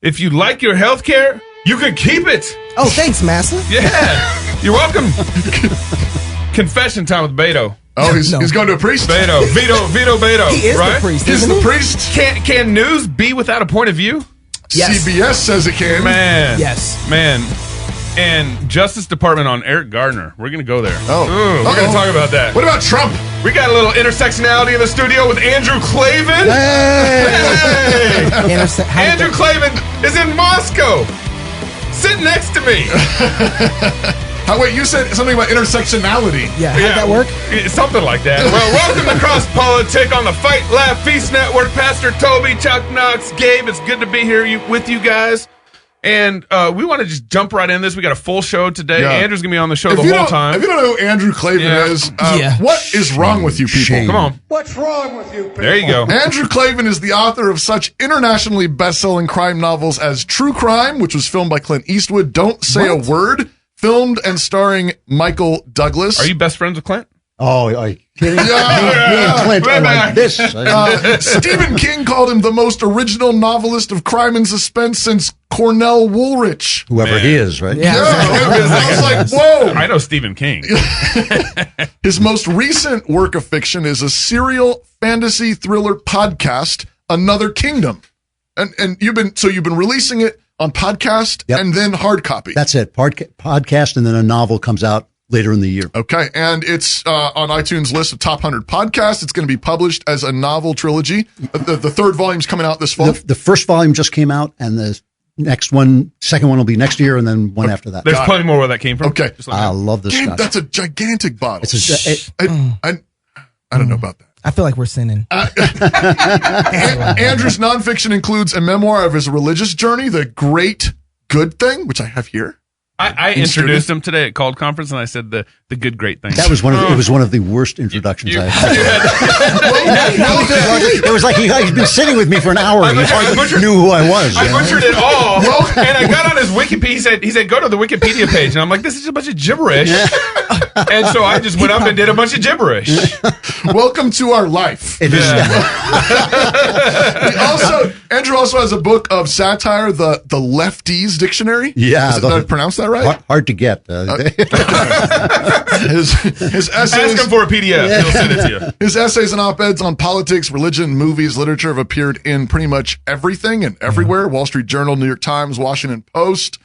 if you like your health care, you can keep it. Oh, thanks, Massa. Yeah, you're welcome. Confession time with Beto. Oh, he's going to a priest? Vito Beto. He is right? the priest, He's isn't the he? priest? Can news be without a point of view? Yes. CBS says it can. Man. Yes. Man. And Justice Department on Eric Gardner. We're going to go there. Oh. Ooh, we're going to talk about that. What about Trump? We got a little intersectionality in the studio with Andrew Klavan. Hey! Andrew Klavan is in Moscow. Sit next to me. Wait, you said something about intersectionality. Yeah, how'd that work? Something like that. Well, welcome to CrossPolitic on the Fight, Laugh, Feast Network. Pastor Toby, Chuck Knox, Gabe, it's good to be here with you guys. And we want to just jump right in this. We got a full show today. Yeah. Andrew's going to be on the show the whole time. If you don't know who Andrew Klavan is, what is wrong with you people? Come on. What's wrong with you people? There you go. Andrew Klavan is the author of such internationally best-selling crime novels as True Crime, which was filmed by Clint Eastwood, Don't Say a Word, filmed and starring Michael Douglas. Are you best friends with Clint? Oh, are you kidding? Me Yeah. and Clint are like this. Stephen King called him the most original novelist of crime and suspense since Cornell Woolrich. Whoever he is, right? Yeah. I was like, whoa. I know Stephen King. His most recent work of fiction is a serial fantasy thriller podcast, Another Kingdom. And you've been releasing it on podcast and then hard copy. That's it. Podcast, and then a novel comes out later in the year. Okay, and it's on iTunes list of top 100 podcasts. It's going to be published as a novel trilogy. The third volume's coming out this fall. The first volume just came out, and the second one will be next year, and then one after that. There's plenty more where that came from. Okay. I love this Damn, stuff. that's a gigantic bottle. It's I don't know about that. I feel like we're sinning. Andrew's nonfiction includes a memoir of his religious journey, The Great Good Thing, which I have here. I introduced him today at Called Conference, and I said the good great thing. That was it was one of the worst introductions I had. It was like he'd been sitting with me for an hour. And he hardly knew who I was. I butchered it all, and I got on his Wikipedia. He said, go to the Wikipedia page. And I'm like, this is a bunch of gibberish. And so I just went up and did a bunch of gibberish. Welcome to our life. It is. Andrew also has a book of satire, the Lefties Dictionary. Yeah. Did I pronounce that right? Hard to get. His essays. Ask him for a PDF. He'll send it to you. His essays and op-eds on politics, religion, movies, literature have appeared in pretty much everything and everywhere. Wall Street Journal, New York Times, Washington Post.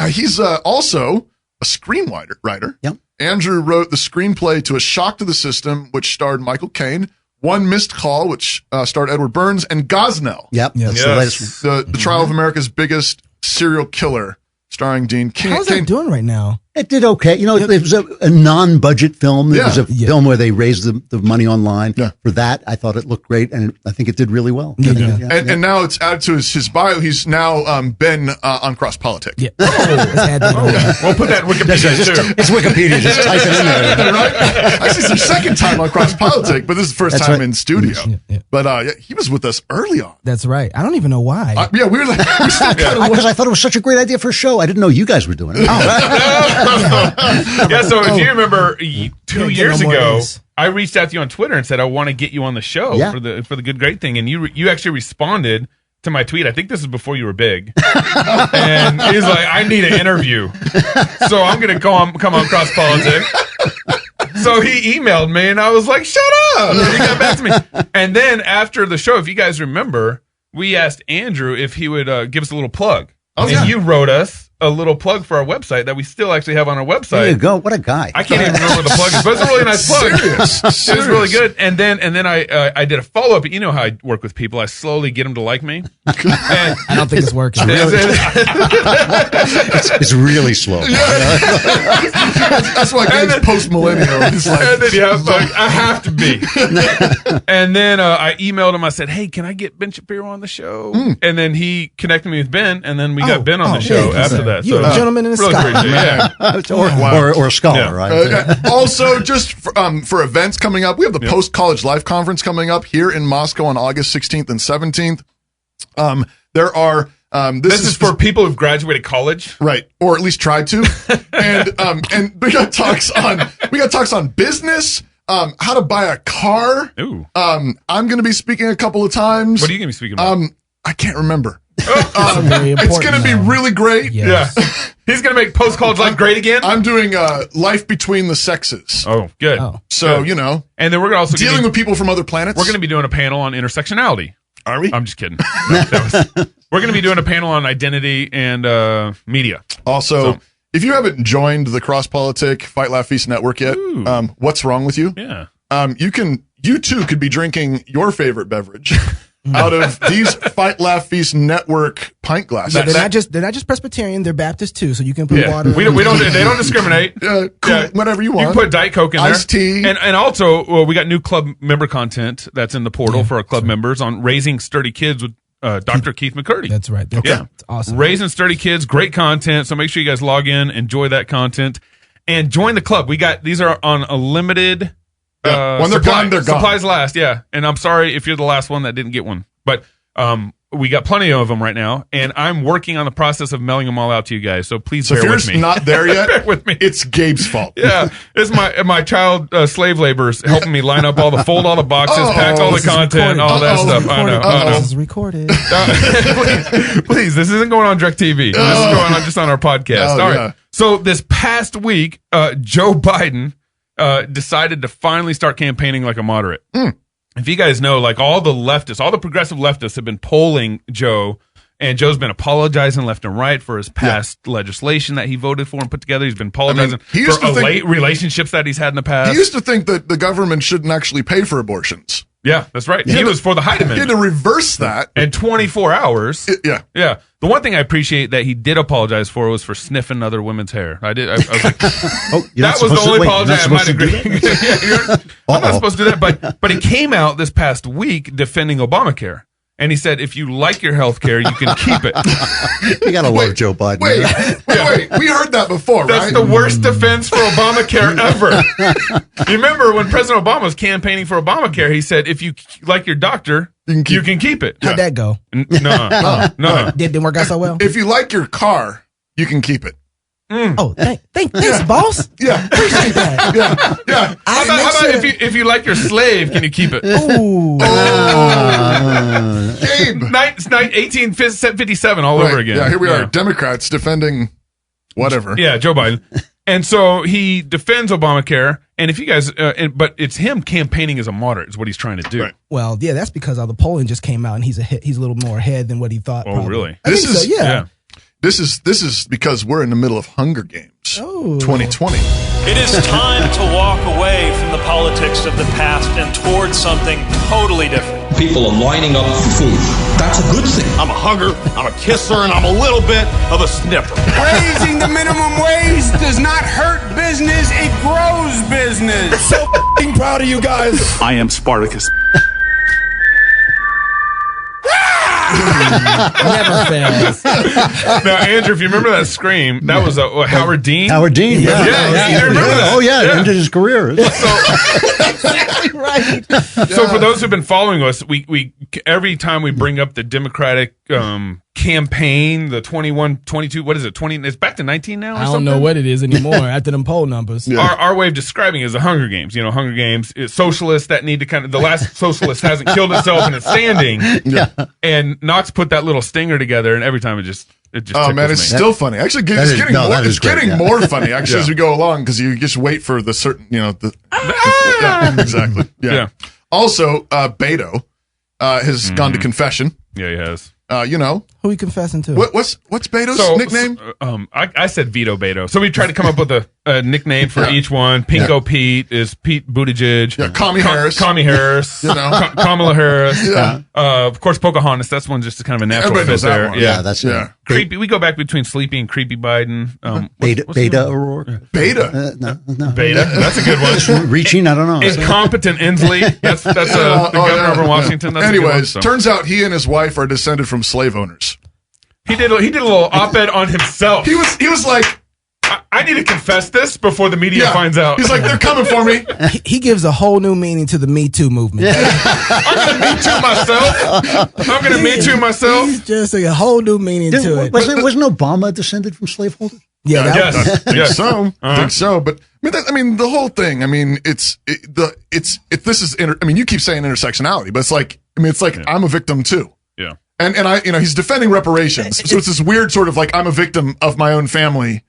He's also a screenwriter. Yep. Andrew wrote the screenplay to A Shock to the System, which starred Michael Caine, One Missed Call, which starred Edward Burns, and Gosnell. Yep. That's the latest one. The trial of America's biggest serial killer, starring Dean Cain. How's that doing right now? It did okay. You know, it was a non-budget film. It was a film where they raised the money online. Yeah. For that, I thought it looked great, and I think it did really well. And now it's added to his bio. He's now been on CrossPolitic. Yeah. We'll put that in Wikipedia, too. It's Wikipedia. Just type it in there. Right? Actually, it's his second time on CrossPolitic, but this is the first time in studio. Yeah. But he was with us early on. That's right. I don't even know why. We were like, Because I thought it was such a great idea for a show. I didn't know you guys were doing it. So if you remember 2 years ago, days. I reached out to you on Twitter and said I want to get you on the show for the good great thing, and you actually responded to my tweet. I think this is before you were big, and he's like, I need an interview, so I'm gonna come on CrossPolitic. So he emailed me, and I was like, shut up, and he got back to me. And then after the show, if you guys remember, we asked Andrew if he would give us a little plug. You wrote us a little plug for our website that we still actually have on our website. There you go. What a guy. I can't even remember what the plug is, but it's a really nice plug. Serious. It was really good. And then I did a follow-up. You know how I work with people. I slowly get them to like me. And I don't think it's working. It's really slow. that's why Gabe's post-millennial. He's like, and then I have to be. And then I emailed him. I said, hey, can I get Ben Shapiro on the show? And then he connected me with Ben, and then we got Ben on the show after that. You're a gentleman in a really scholar. Or a scholar, right? Also, just for events coming up, we have the Post-College Life Conference coming up here in Moscow on August 16th and 17th. There are this is for people who've graduated college, right, or at least tried to, and we got talks on business, how to buy a car. Ooh. I'm going to be speaking a couple of times. What are you going to be speaking about? I can't remember. It's going to be really great. Yes. Yeah. He's going to make post-college life great again. I'm doing Life Between the Sexes. Oh, good. So, good. you know. And then we're also dealing with people from other planets. We're going to be doing a panel on intersectionality. Are we? I'm just kidding. We're going to be doing a panel on identity and media. Also, if you haven't joined the CrossPolitic Fight Laugh Feast Network yet, what's wrong with you? Yeah. You too could be drinking your favorite beverage out of these Fight Laugh Feast Network pint glasses. Yeah, they're not just Presbyterian, they're Baptist too, so you can put water. We don't they don't discriminate. Whatever you want. You can put Diet Coke in there. Iced tea. And also, we got new club member content that's in the portal for our club members on raising sturdy kids with Dr. Keith McCurdy. That's right. Yeah. It's awesome. Raising sturdy kids, great content. So make sure you guys log in, enjoy that content, and join the club. These are on a limited when they're gone, they're gone. Supplies last, And I'm sorry if you're the last one that didn't get one. But we got plenty of them right now, and I'm working on the process of mailing them all out to you guys. So please bear with me. So if you're not there yet, bear with me. It's Gabe's fault. Yeah, it's my child slave laborers helping me line up fold all the boxes, pack all the content, all that stuff. I know. This is recorded. Please, this isn't going on DirecTV. This is going on just on our podcast. All right. Yeah. So this past week, Joe Biden decided to finally start campaigning like a moderate. If you guys know, like all the progressive leftists have been polling Joe, and Joe's been apologizing left and right for his past legislation that he voted for and put together. He's been apologizing for late relationships that he's had in the past. He used to think that the government shouldn't actually pay for abortions. Yeah, that's right. He was for the Hyde Amendment. He had to reverse that. In 24 hours. Yeah. The one thing I appreciate that he did apologize for was for sniffing other women's hair. I was like, that was the only apology I might agree. I'm not supposed to do that. But he came out this past week defending Obamacare. And he said, if you like your health care, you can keep it. You got to love Joe Biden. Wait. We heard that before, That's the worst defense for Obamacare ever. You remember when President Obama was campaigning for Obamacare, he said, if you like your doctor, you can keep it. How'd that go? No. Didn't work out so well? If you like your car, you can keep it. Oh, thanks, boss. Yeah. Appreciate that. Yeah. How about if you like your slave, can you keep it? Ooh. Gabe. 1857 all over again. Yeah, here we are, Democrats defending whatever. Yeah, Joe Biden. And so he defends Obamacare, and if you guys, but it's him campaigning as a moderate is what he's trying to do. Right. Well, yeah, that's because all the polling just came out, and he's a little more ahead than what he thought. Oh, really? This is because we're in the middle of Hunger Games 2020. It is time to walk away from the politics of the past and towards something totally different. People are lining up for food. That's a good thing. I'm a hugger, I'm a kisser, and I'm a little bit of a sniffer. Raising the minimum wage does not hurt business, it grows business. So f***ing proud of you guys. I am Spartacus. Never fails. Now, Andrew, if you remember that scream, that was Howard Dean. Howard Dean, You remember that? Oh, yeah, ended his career. Exactly right. So for those who've been following us, we every time we bring up the Democratic campaign, the 21, 22, what is it, 20, it's back to 19 now or I don't something? know what it is anymore after them poll numbers. Yeah. Our way of describing it is the Hunger Games. You know, Hunger Games is socialists that need to the last socialist hasn't killed itself and it's standing. Yeah. And Knox put that little stinger together, and every time it just oh man, it's still funny. Actually, it's getting more funny actually as we go along, because you just wait for the certain, yeah, exactly. Yeah. Also, Beto has gone to confession. Yeah, he has. Who are you confessing to? What's Beto's nickname? I said Vito Beto. So we tried to come up with a nickname for each one. Pinko Pete is Pete Buttigieg. Yeah, Commie Harris. Kamala Harris. Yeah. Of course, Pocahontas. That's one just kind of a natural fit there. One. Yeah, that's creepy. We go back between Sleepy and Creepy Biden. Beta O'Rourke. Beta. No. Beta. That's a good one. Reaching. I don't know. Incompetent Inslee. That's the governor over in Washington. That's anyways, turns out he and his wife are descended from slave owners. He did a little op-ed on himself. He was like, I need to confess this before the media finds out. He's like, they're coming for me. He gives a whole new meaning to the Me Too movement. I'm going to Me Too myself. He's just a whole new meaning to it. Wasn't Obama descended from slaveholders? Yeah, I think so. I think so. But I mean, the whole thing. I mean, you keep saying intersectionality, but it's like I'm a victim too. Yeah. And he's defending reparations. So it's this weird sort of like, I'm a victim of my own family.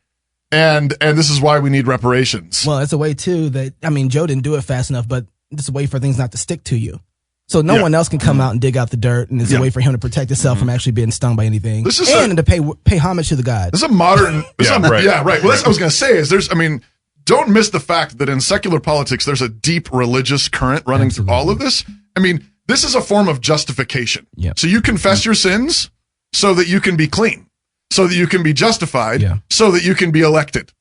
And this is why we need reparations. Well, it's a way too that, Joe didn't do it fast enough, but it's a way for things not to stick to you. So no one else can come out and dig out the dirt, and it's a way for him to protect himself from actually being stung by anything. To pay homage to the gods. This is a modern, right. Well, that's what I was going to say is don't miss the fact that in secular politics, there's a deep religious current running through all of this. This is a form of justification. Yep. So you confess your sins so that you can be clean, so that you can be justified, so that you can be elected.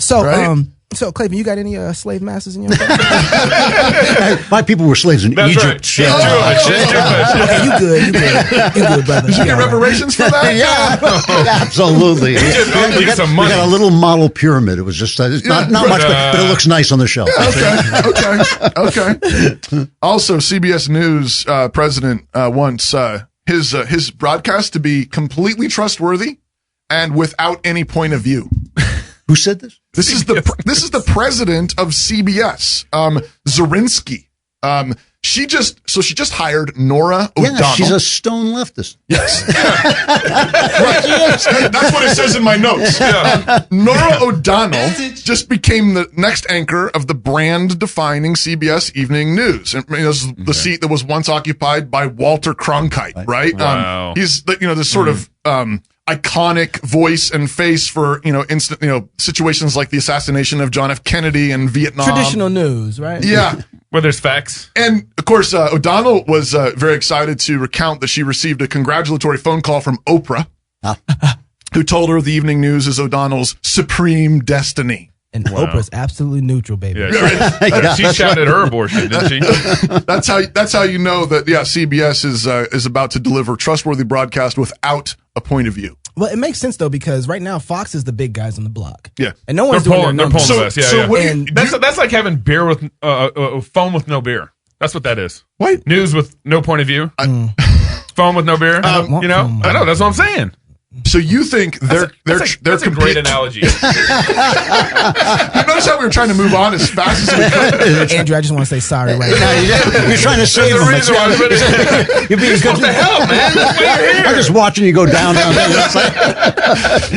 So, right? So, Klavan, you got any slave masters in your family? My people were slaves in Egypt. Right. Okay, you good, brother. Did you get reparations for that? Yeah, absolutely. We got a little model pyramid. It was just it's not much, but it looks nice on the shelf. Okay. Also, CBS News president wants his broadcast to be completely trustworthy and without any point of view. Who said this? This is the president of CBS, Zorinsky. She just hired Nora O'Donnell. Yeah, she's a stone leftist. Yes. Right. That's what it says in my notes. Nora O'Donnell just became the next anchor of the brand-defining CBS Evening News. And this is the seat that was once occupied by Walter Cronkite, right? Wow. He's this sort of iconic voice and face for instant situations like the assassination of John F. Kennedy and Vietnam. Traditional news, right? Yeah. Where there's facts. And, of course, O'Donnell was very excited to recount that she received a congratulatory phone call from Oprah, who told her the evening news is O'Donnell's supreme destiny. And Oprah's absolutely neutral, baby. Yeah, she shouted her abortion, didn't she? That's how you know that, CBS is about to deliver trustworthy broadcast without a point of view. Well, it makes sense, though, because right now Fox is the big guys on the block. Yeah. And no one's doing They're pulling their the best. numbers. That's like having beer with phone with no beer. That's what that is. What? News with no point of view. Phone with no beer. I know. That's what I'm saying. So you think they're a great analogy. You notice how we were trying to move on as fast as we could? Andrew, I just want to say sorry right now. You're trying to save That's the them. reason why I was You're being good. What the hell, man? That's why you're here. I'm just watching you go down.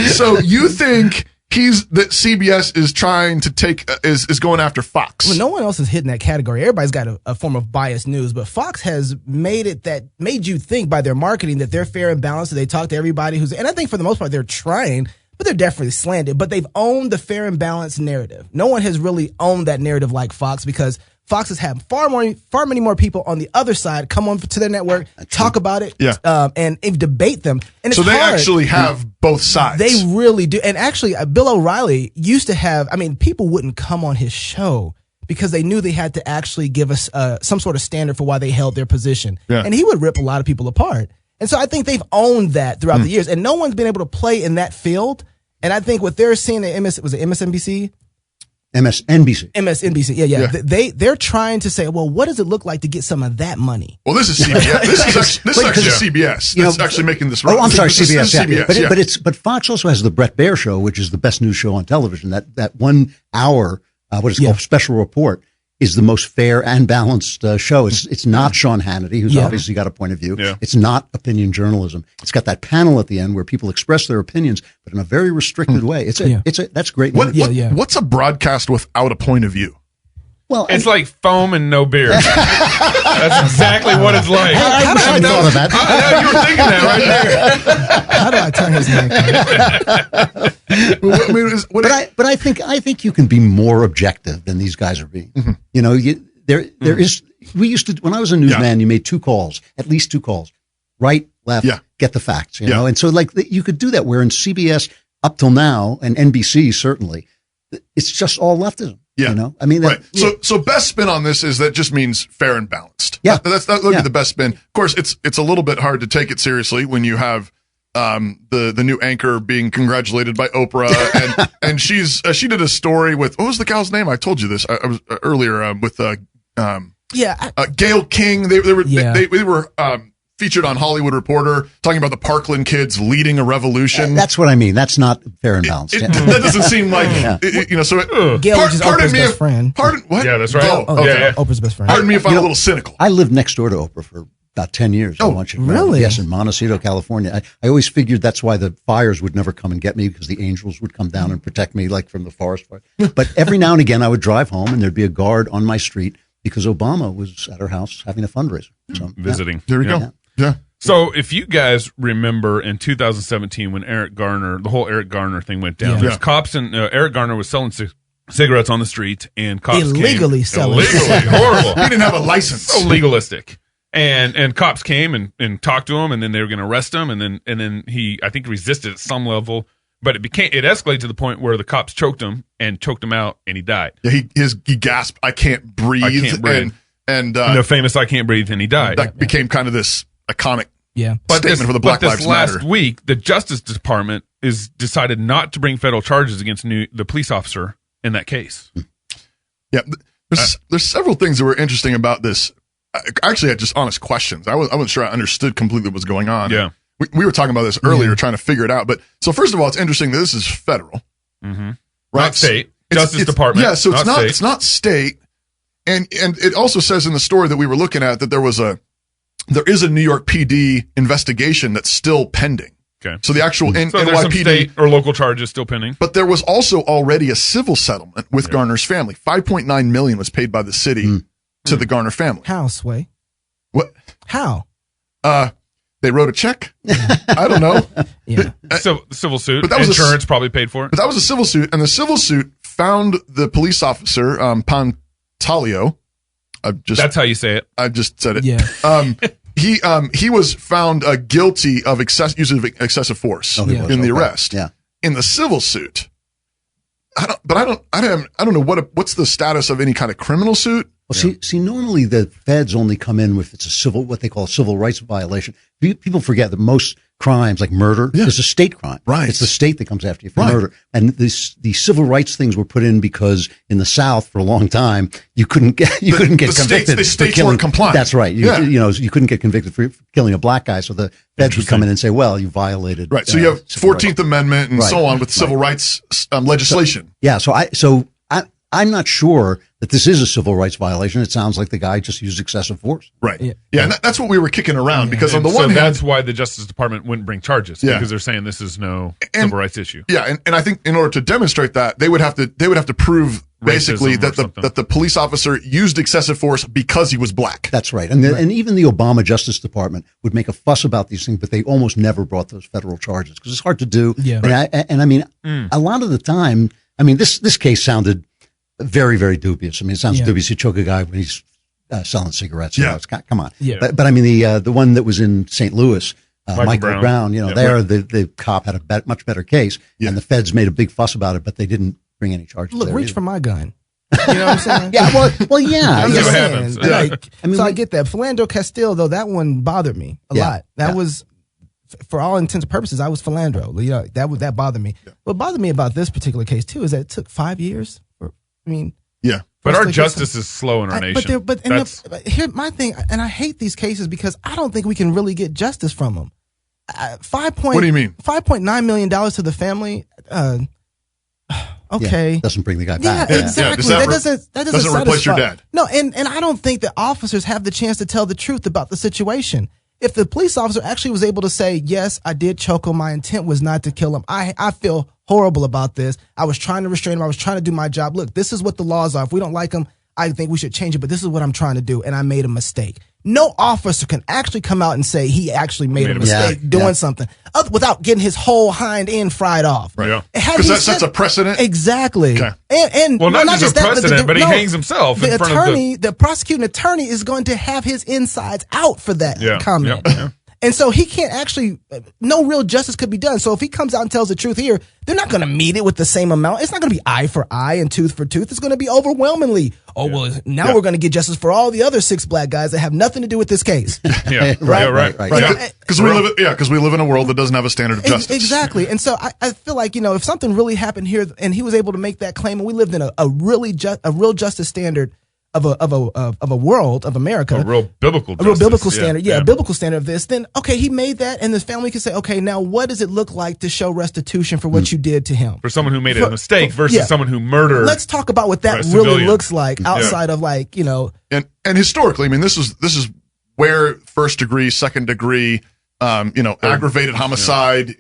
So you think that CBS is trying to is going after Fox? Well, no one else is hitting that category. Everybody's got a form of biased news, but Fox has made you think by their marketing that they're fair and balanced. They talk to everybody and I think for the most part they're trying, but they're definitely slanted. But they've owned the fair and balanced narrative. No one has really owned that narrative like Fox, because Fox has had far many more people on the other side come on to their network, talk about it, and debate them. And it's so they hard. actually have both sides. They really do. And actually, Bill O'Reilly used to have, people wouldn't come on his show because they knew they had to actually give us some sort of standard for why they held their position. Yeah. And he would rip a lot of people apart. And so I think they've owned that throughout the years. And no one's been able to play in that field. And I think what they're seeing at MSNBC? MSNBC. Yeah. They're trying to say, well, what does it look like to get some of that money? Well, this is CBS. This is actually CBS. That's actually making this right. Oh, I'm sorry, CBS. CBS. But Fox also has the Bret Baier Show, which is the best news show on television. That 1 hour, what is called special report, is the most fair and balanced show. It's not Sean Hannity, who's obviously got a point of view. Yeah. It's not opinion journalism. It's got that panel at the end where people express their opinions, but in a very restricted way. That's great. What's a broadcast without a point of view? Well, it's like foam and no beer. That's exactly what it's like. I wish I thought of that. I know, you were thinking that right there. How do I turn his name? But I think you can be more objective than these guys are being. There is. We used to, when I was a newsman, you made at least two calls, right, left, get the facts. You know, and so you could do that. Where in CBS up till now, and NBC certainly, it's just all leftism. Yeah. Right. So best spin on this is that just means fair and balanced. Yeah. That would be the best spin. Of course, it's a little bit hard to take it seriously when you have the new anchor being congratulated by Oprah and she did a story with, what was the gal's name? I told you this I was earlier with Gayle King. They were featured on Hollywood Reporter, talking about the Parkland kids leading a revolution. That's what I mean. That's not fair and balanced. That doesn't seem like, Gail, which is Oprah's best friend. Pardon, what? Yeah, that's right. Okay. Oprah's best friend. Pardon me if I'm a little cynical. I lived next door to Oprah for About 10 years. Oh, I want you to know. really? Yes, in Montecito, California. I always figured that's why the fires would never come and get me, because the angels would come down and protect me, like from the forest fire. But every now and again, I would drive home and there'd be a guard on my street because Obama was at her house having a fundraiser. So, Visiting. There we go. Yeah. So if you guys remember in 2017 when the whole Eric Garner thing went down, there's cops and Eric Garner was selling cigarettes on the street, and cops illegally selling. Illegally, horrible. He didn't have a license. So legalistic. And cops came and talked to him, and then they were going to arrest him, and then he, I think, resisted at some level, but it escalated to the point where the cops choked him out, and he died. Yeah, he gasped, "I can't breathe." I can't breathe. And the famous "I can't breathe," and he died. That became kind of this iconic statement for the Black Lives Matter. Last week, the Justice Department is decided not to bring federal charges against the police officer in that case. Yeah, there's several things that were interesting about this. I actually had just honest questions. I wasn't sure I understood completely what was going on. Yeah. We were talking about this earlier, trying to figure it out. But so first of all, it's interesting that this is federal, right? Not state. Justice Department. Yeah, so it's not state. And it also says in the story that we were looking at that there is a New York PD investigation that's still pending. Okay. So the actual there's some NYPD state or local charges still pending. But there was also already a civil settlement with Garner's family. $5.9 million was paid by the city to the Garner family. How, Sway? What? How? They wrote a check. I don't know. Yeah. Civil suit. But that was insurance probably paid for it. But that was a civil suit, and the civil suit found the police officer, Pantaleo. That's how you say it. I just said it. Yeah. He was found guilty of use of excessive force in the arrest. Yeah. In the civil suit, I don't know what's the status of any kind of criminal suit. Well, see, normally the feds only come in if it's what they call a civil rights violation. People forget that most crimes, like murder, is a state crime. Right. It's the state that comes after you for murder. And the civil rights things were put in because in the South for a long time you couldn't get convicted. The states weren't compliant. That's right. You couldn't get convicted for killing a black guy, so the feds would come in and say, "Well, you violated." Right. So you have 14th Amendment and so on with civil rights legislation. So I'm not sure that this is a civil rights violation. It sounds like the guy just used excessive force. Right. Yeah. And that's what we were kicking around because on the one hand, that's why the Justice Department wouldn't bring charges because they're saying this is no civil rights issue. Yeah. And I think in order to demonstrate that, they would have to prove basically that the police officer used excessive force because he was black. That's right. And even the Obama Justice Department would make a fuss about these things, but they almost never brought those federal charges because it's hard to do. Yeah. A lot of the time, this case sounded very, very dubious. It sounds dubious. You choke a guy when he's selling cigarettes. Yeah. Come on. Yeah. But the one that was in St. Louis, Michael Brown, the cop had a much better case, and the feds made a big fuss about it, but they didn't bring any charges. Look, there reach either. for my gun. You know what I'm saying? Well, yeah. I'm just what saying. happens. So I get that. Philando Castile, though, that one bothered me a lot. That was, for all intents and purposes, I was Philandro. That bothered me. Yeah. What bothered me about this particular case too is that it took 5 years. But our justice is slow in our nation. But here my thing, and I hate these cases because I don't think we can really get justice from them. What do you mean? $5.9 million to the family. Okay, doesn't bring the guy back. Yeah, exactly. Yeah. That doesn't replace your dad. No, and I don't think that officers have the chance to tell the truth about the situation. If the police officer actually was able to say, yes, I did choke him, my intent was not to kill him, I feel horrible about this. I was trying to restrain him. I was trying to do my job. Look, this is what the laws are. If we don't like them, I think we should change it, but this is what I'm trying to do, and I made a mistake. No officer can actually come out and say he actually made a mistake doing something without getting his whole hind end fried off. Right. Because that sets a precedent. Exactly. Okay. And not just a precedent, but he hangs himself in front of the prosecuting attorney is going to have his insides out for that comment. Yeah. And so he can't actually, no real justice could be done. So if he comes out and tells the truth here, they're not going to meet it with the same amount. It's not going to be eye for eye and tooth for tooth. It's going to be overwhelmingly, now we're going to get justice for all the other 6 black guys that have nothing to do with this case. Right. Because we live in a world that doesn't have a standard of justice. Exactly. And so I feel like, if something really happened here and he was able to make that claim, and we lived in a real justice standard of a world of America, a real biblical standard, a biblical standard of this, then okay, he made that, and his family can say, okay, now what does it look like to show restitution for what you did to him? For someone who made a mistake versus someone who murdered. Let's talk about what that really looks like outside of And historically, this is where first degree, second degree, aggravated homicide,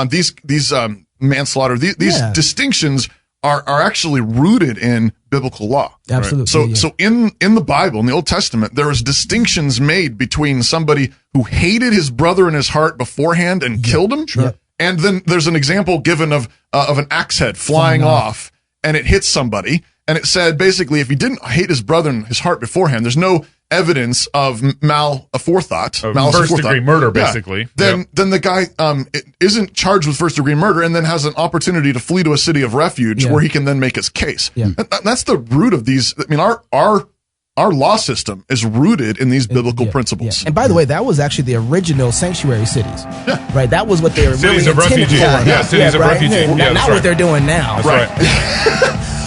these manslaughter, these distinctions are actually rooted in biblical law. Absolutely. Right? So in the Bible, in the Old Testament, there was distinctions made between somebody who hated his brother in his heart beforehand and killed him. Sure. And then there's an example given of an axe head flying off and it hits somebody. And it said basically, if he didn't hate his brother in his heart beforehand, there's no evidence of first degree murder, basically. Then the guy isn't charged with first degree murder and then has an opportunity to flee to a city of refuge where he can then make his case. That's the root of these. I mean, our law system is rooted in these biblical principles. And by the way, that was actually the original sanctuary cities. Right? That was what they were cities really of refugees. Cities of refugees. Not what they're doing now. That's right.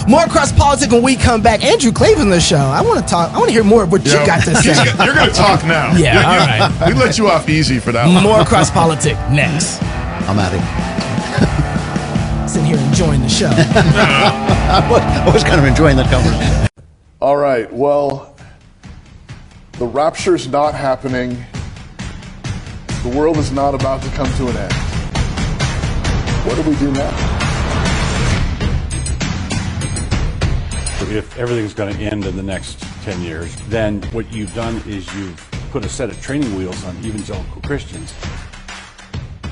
More CrossPolitic when we come back. Andrew Klavan, the show. I want to hear more of what you got to say. You're going to talk now. All right. We let you off easy for that one. More CrossPolitic next. I'm at it. Sitting here enjoying the show. I was kind of enjoying that conversation. All right. Well, the rapture's not happening. The world is not about to come to an end. What do we do now? If everything's going to end in the next 10 years, then what you've done is you've put a set of training wheels on evangelical Christians.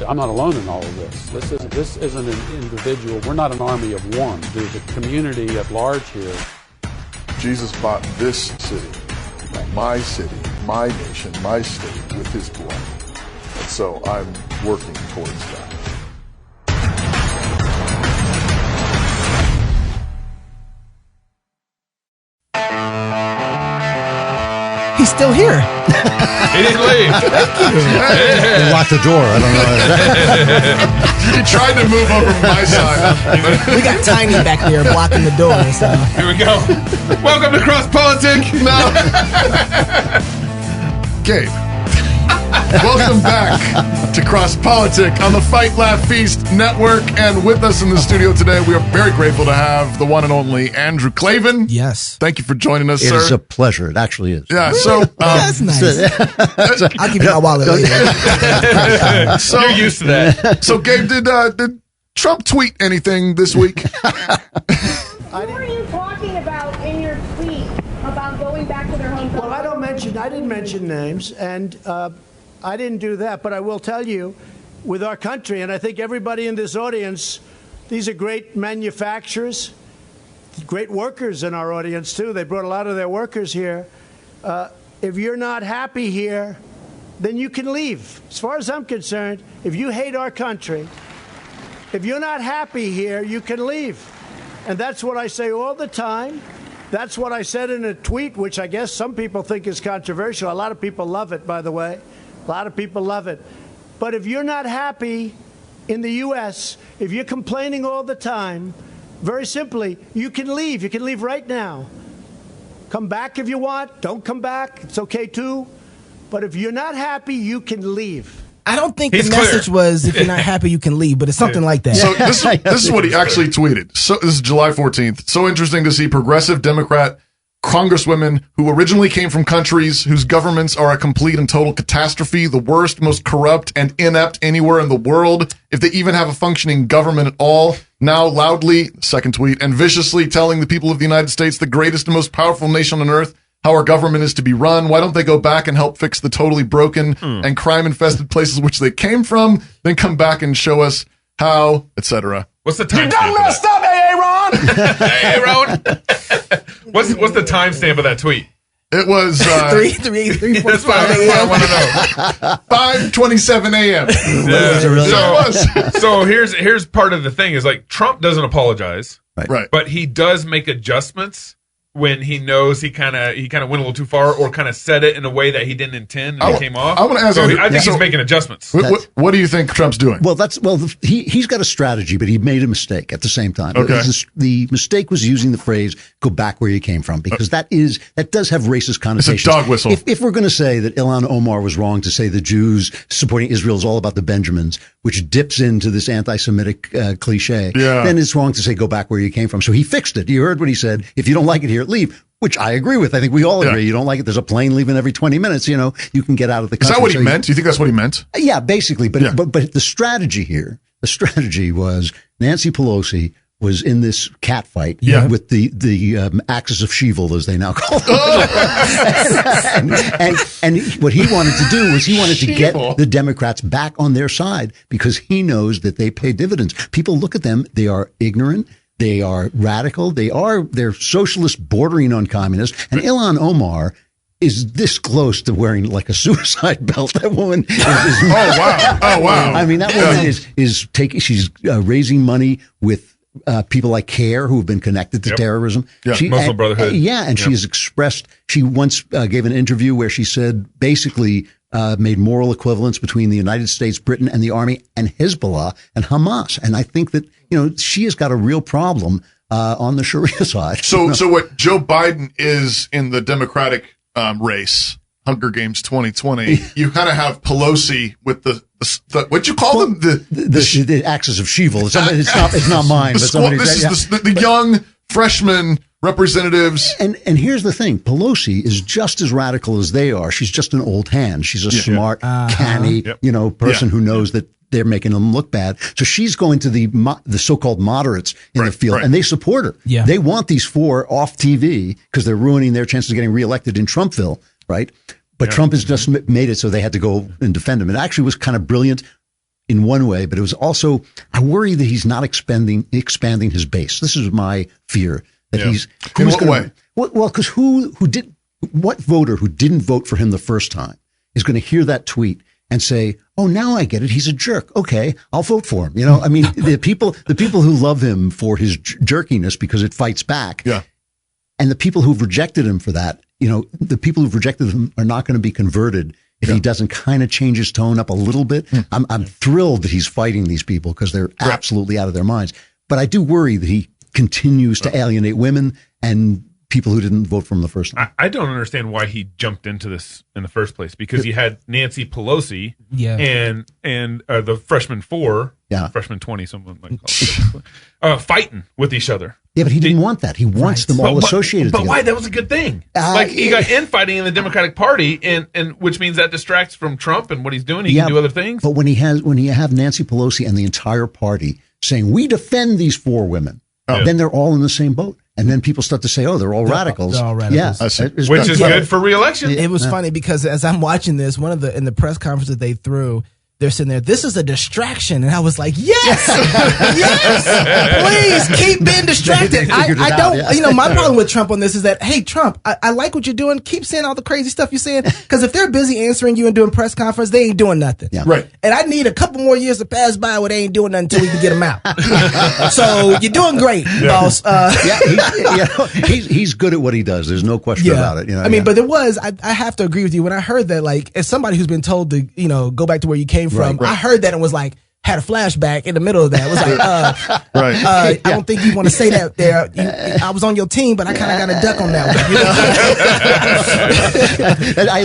I'm not alone in all of this. This isn't an individual. We're not an army of one. There's a community at large here. Jesus bought this city, my nation, my state, with his blood. And so I'm working towards that. He's still here. He didn't leave. They locked the door. I don't know. He tried to move over to my side. We got Tiny back there blocking the door. So. Here we go. Welcome to CrossPolitic. No. Gabe. Welcome back to CrossPolitic on the Fight Laugh Feast Network. And with us in the studio today, we are very grateful to have the one and only Andrew Klavan. Yes. Thank you for joining us, It sir. is a pleasure. It actually is. Yeah, so that's nice. I'll give you my wallet later. You're used to that. So, Gabe, did Trump tweet anything this week? What were you talking about in your tweet about going back to their home? Well, I didn't mention names, and I didn't do that, but I will tell you, with our country, and I think everybody in this audience, these are great manufacturers, great workers in our audience, too. They brought a lot of their workers here. If you're not happy here, then you can leave. As far as I'm concerned, if you hate our country, if you're not happy here, you can leave. And that's what I say all the time. That's what I said in a tweet, which I guess some people think is controversial. A lot of people love it, by the way. A lot of people love it. But if you're not happy in the U.S., if you're complaining all the time, very simply, you can leave. You can leave right now. Come back if you want. Don't come back. It's okay, too. But if you're not happy, you can leave. I don't think the message was, if you're not happy, you can leave, but it's something like that. So this is what he actually tweeted. So this is July 14th. So interesting to see progressive Democrat congresswomen who originally came from countries whose governments are a complete and total catastrophe, the worst, most corrupt, and inept anywhere in the world, if they even have a functioning government at all, now loudly, second tweet, and viciously telling the people of the United States, the greatest and most powerful nation on earth, how our government is to be run. Why don't they go back and help fix the totally broken and crime-infested places which they came from, then come back and show us how, etc. What's the time? You done messed up, Aaron. Hey, Aaron. What's the timestamp of that tweet? It was 3:45 That's what I want to know. 5:27 a.m. So here's part of the thing is, like, Trump doesn't apologize, right? But he does make adjustments when he knows he kind of went a little too far, or kind of said it in a way that he didn't intend and it came off. I want to ask. So I think he's making adjustments. What do you think Trump's doing? Well, he's got a strategy, but he made a mistake at the same time. Okay. The mistake was using the phrase "go back where you came from," because that does have racist connotations. It's a dog whistle. If we're going to say that Ilhan Omar was wrong to say the Jews supporting Israel is all about the Benjamins, which dips into this anti-Semitic cliche, then it's wrong to say "go back where you came from." So he fixed it. You heard what he said. If you don't like it here, leave. which I agree with. I think we all agree. You don't like it. There's a plane leaving every 20 minutes. You know, you can get out of the country. Is that what he meant? Do you think that's what he meant? Yeah, basically. But the strategy here, was Nancy Pelosi was in this cat fight with the axis of Sheevil, as they now call it. and what he wanted to do was he wanted to get the Democrats back on their side because he knows that they pay dividends. People look at them. They are ignorant. They are radical. They're socialist bordering on communist. And Ilhan Omar is this close to wearing like a suicide belt. That woman is oh wow. I mean, that woman she's raising money with people like CARE who have been connected to terrorism. Muslim Brotherhood. And she has expressed, she once gave an interview where she said basically made moral equivalence between the United States, Britain, and the army, and Hezbollah and Hamas. And I think that, she has got a real problem on the Sharia side. So what Joe Biden is in the Democratic race, Hunger Games 2020, you kind of have Pelosi with the what you call them? The axis of Sheevil. It's not mine. The young freshman representatives. And here's the thing. Pelosi is just as radical as they are. She's just an old hand. She's a smart, canny, person who knows that they're making them look bad. So she's going to the so-called moderates in the field, and they support her. Yeah. They want these four off TV because they're ruining their chances of getting reelected in Trumpville, right? But Trump has just made it so they had to go and defend him. It actually was kind of brilliant in one way, but it was also, I worry that he's not expanding his base. This is my fear that he's. In what way? Well, because what voter who didn't vote for him the first time is going to hear that tweet and say, "Oh, now I get it. He's a jerk. Okay, I'll vote for him." I mean, the people who love him for his jerkiness because it fights back. Yeah. And the people who've rejected him for that, the people who've rejected him are not going to be converted if he doesn't kind of change his tone up a little bit. I'm thrilled that he's fighting these people because they're absolutely out of their minds. But I do worry that he continues to alienate women and people who didn't vote for him the first time. I don't understand why he jumped into this in the first place, because he had Nancy Pelosi and the freshman 4, freshman 20, someone might call it, fighting with each other. Yeah, but he didn't want that. He wants them all associated together. But why? That was a good thing. He got infighting in the Democratic Party, and which means that distracts from Trump and what he's doing. He can do other things. But when you have Nancy Pelosi and the entire party saying, we defend these 4 women, then they're all in the same boat. And then people start to say, oh, they're all radicals. They're all radicals. Yeah, which is good for re-election. It was funny because as I'm watching this, in the press conference that they threw, they're sitting there, this is a distraction. And I was like, yes, yes, please keep being distracted. I don't, my problem with Trump on this is that, hey, Trump, I like what you're doing. Keep saying all the crazy stuff you're saying. Because if they're busy answering you and doing press conference, they ain't doing nothing. Yeah. Right. And I need a couple more years to pass by where they ain't doing nothing until we can get them out. So you're doing great, boss. He's good at what he does. There's no question about it. But there was, I have to agree with you when I heard that, like, as somebody who's been told to, go back to where you came from, I heard that and was like, had a flashback in the middle of that. It was like, I don't think you want to say that there. I was on your team, but I kind of got a duck on that one. I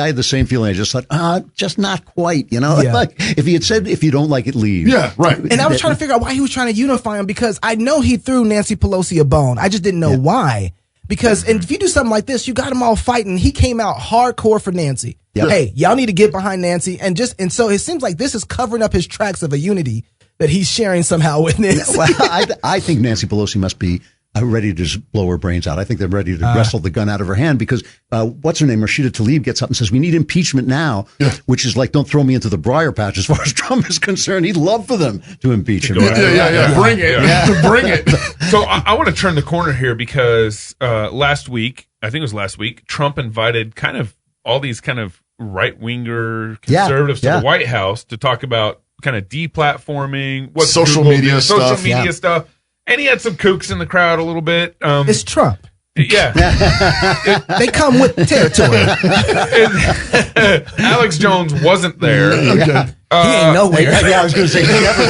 had the same feeling. I just thought, just not quite, Like if he had said, if you don't like it, leave. Yeah, right. And I was trying to figure out why he was trying to unify him, because I know he threw Nancy Pelosi a bone. I just didn't know why. Because and if you do something like this, you got them all fighting. He came out hardcore for Nancy. Yep. Hey, y'all need to get behind Nancy. And so it seems like this is covering up his tracks of a unity that he's sharing somehow with Nancy. Well, I think Nancy Pelosi must be ready to just blow her brains out. I think they're ready to wrestle the gun out of her hand because what's her name? Rashida Tlaib gets up and says, we need impeachment now, which is like, don't throw me into the briar patch. As far as Trump is concerned, he'd love for them to impeach him. Bring it. Bring it. So I want to turn the corner here because last week, Trump invited kind of all these kind of right-winger conservatives to the White House to talk about kind of deplatforming, what social media stuff. And he had some kooks in the crowd a little bit. It's Trump. Yeah. They come with territory. Alex Jones wasn't there. Okay. He ain't nowhere. I was going to say he's never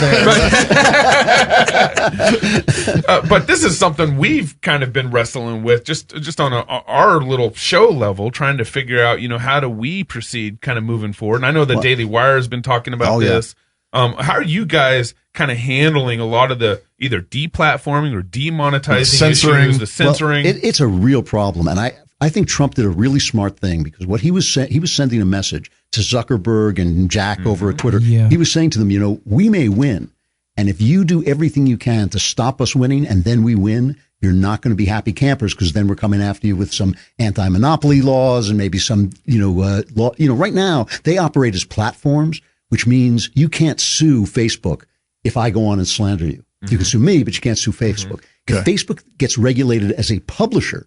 there. But this is something we've kind of been wrestling with just on our little show level, trying to figure out, how do we proceed kind of moving forward. And I know the Daily Wire has been talking about this. How are you guys kind of handling a lot of the either deplatforming or demonetizing censoring issues, the censoring? Well, it's a real problem, and I think Trump did a really smart thing, because what he was sending a message to Zuckerberg and Jack over at Twitter. He was saying to them, we may win, and if you do everything you can to stop us winning, and then we win, you're not going to be happy campers, because then we're coming after you with some anti-monopoly laws and maybe some, law. Right now they operate as platforms, which means you can't sue Facebook if I go on and slander you. You can sue me, but you can't sue Facebook. If Facebook gets regulated as a publisher,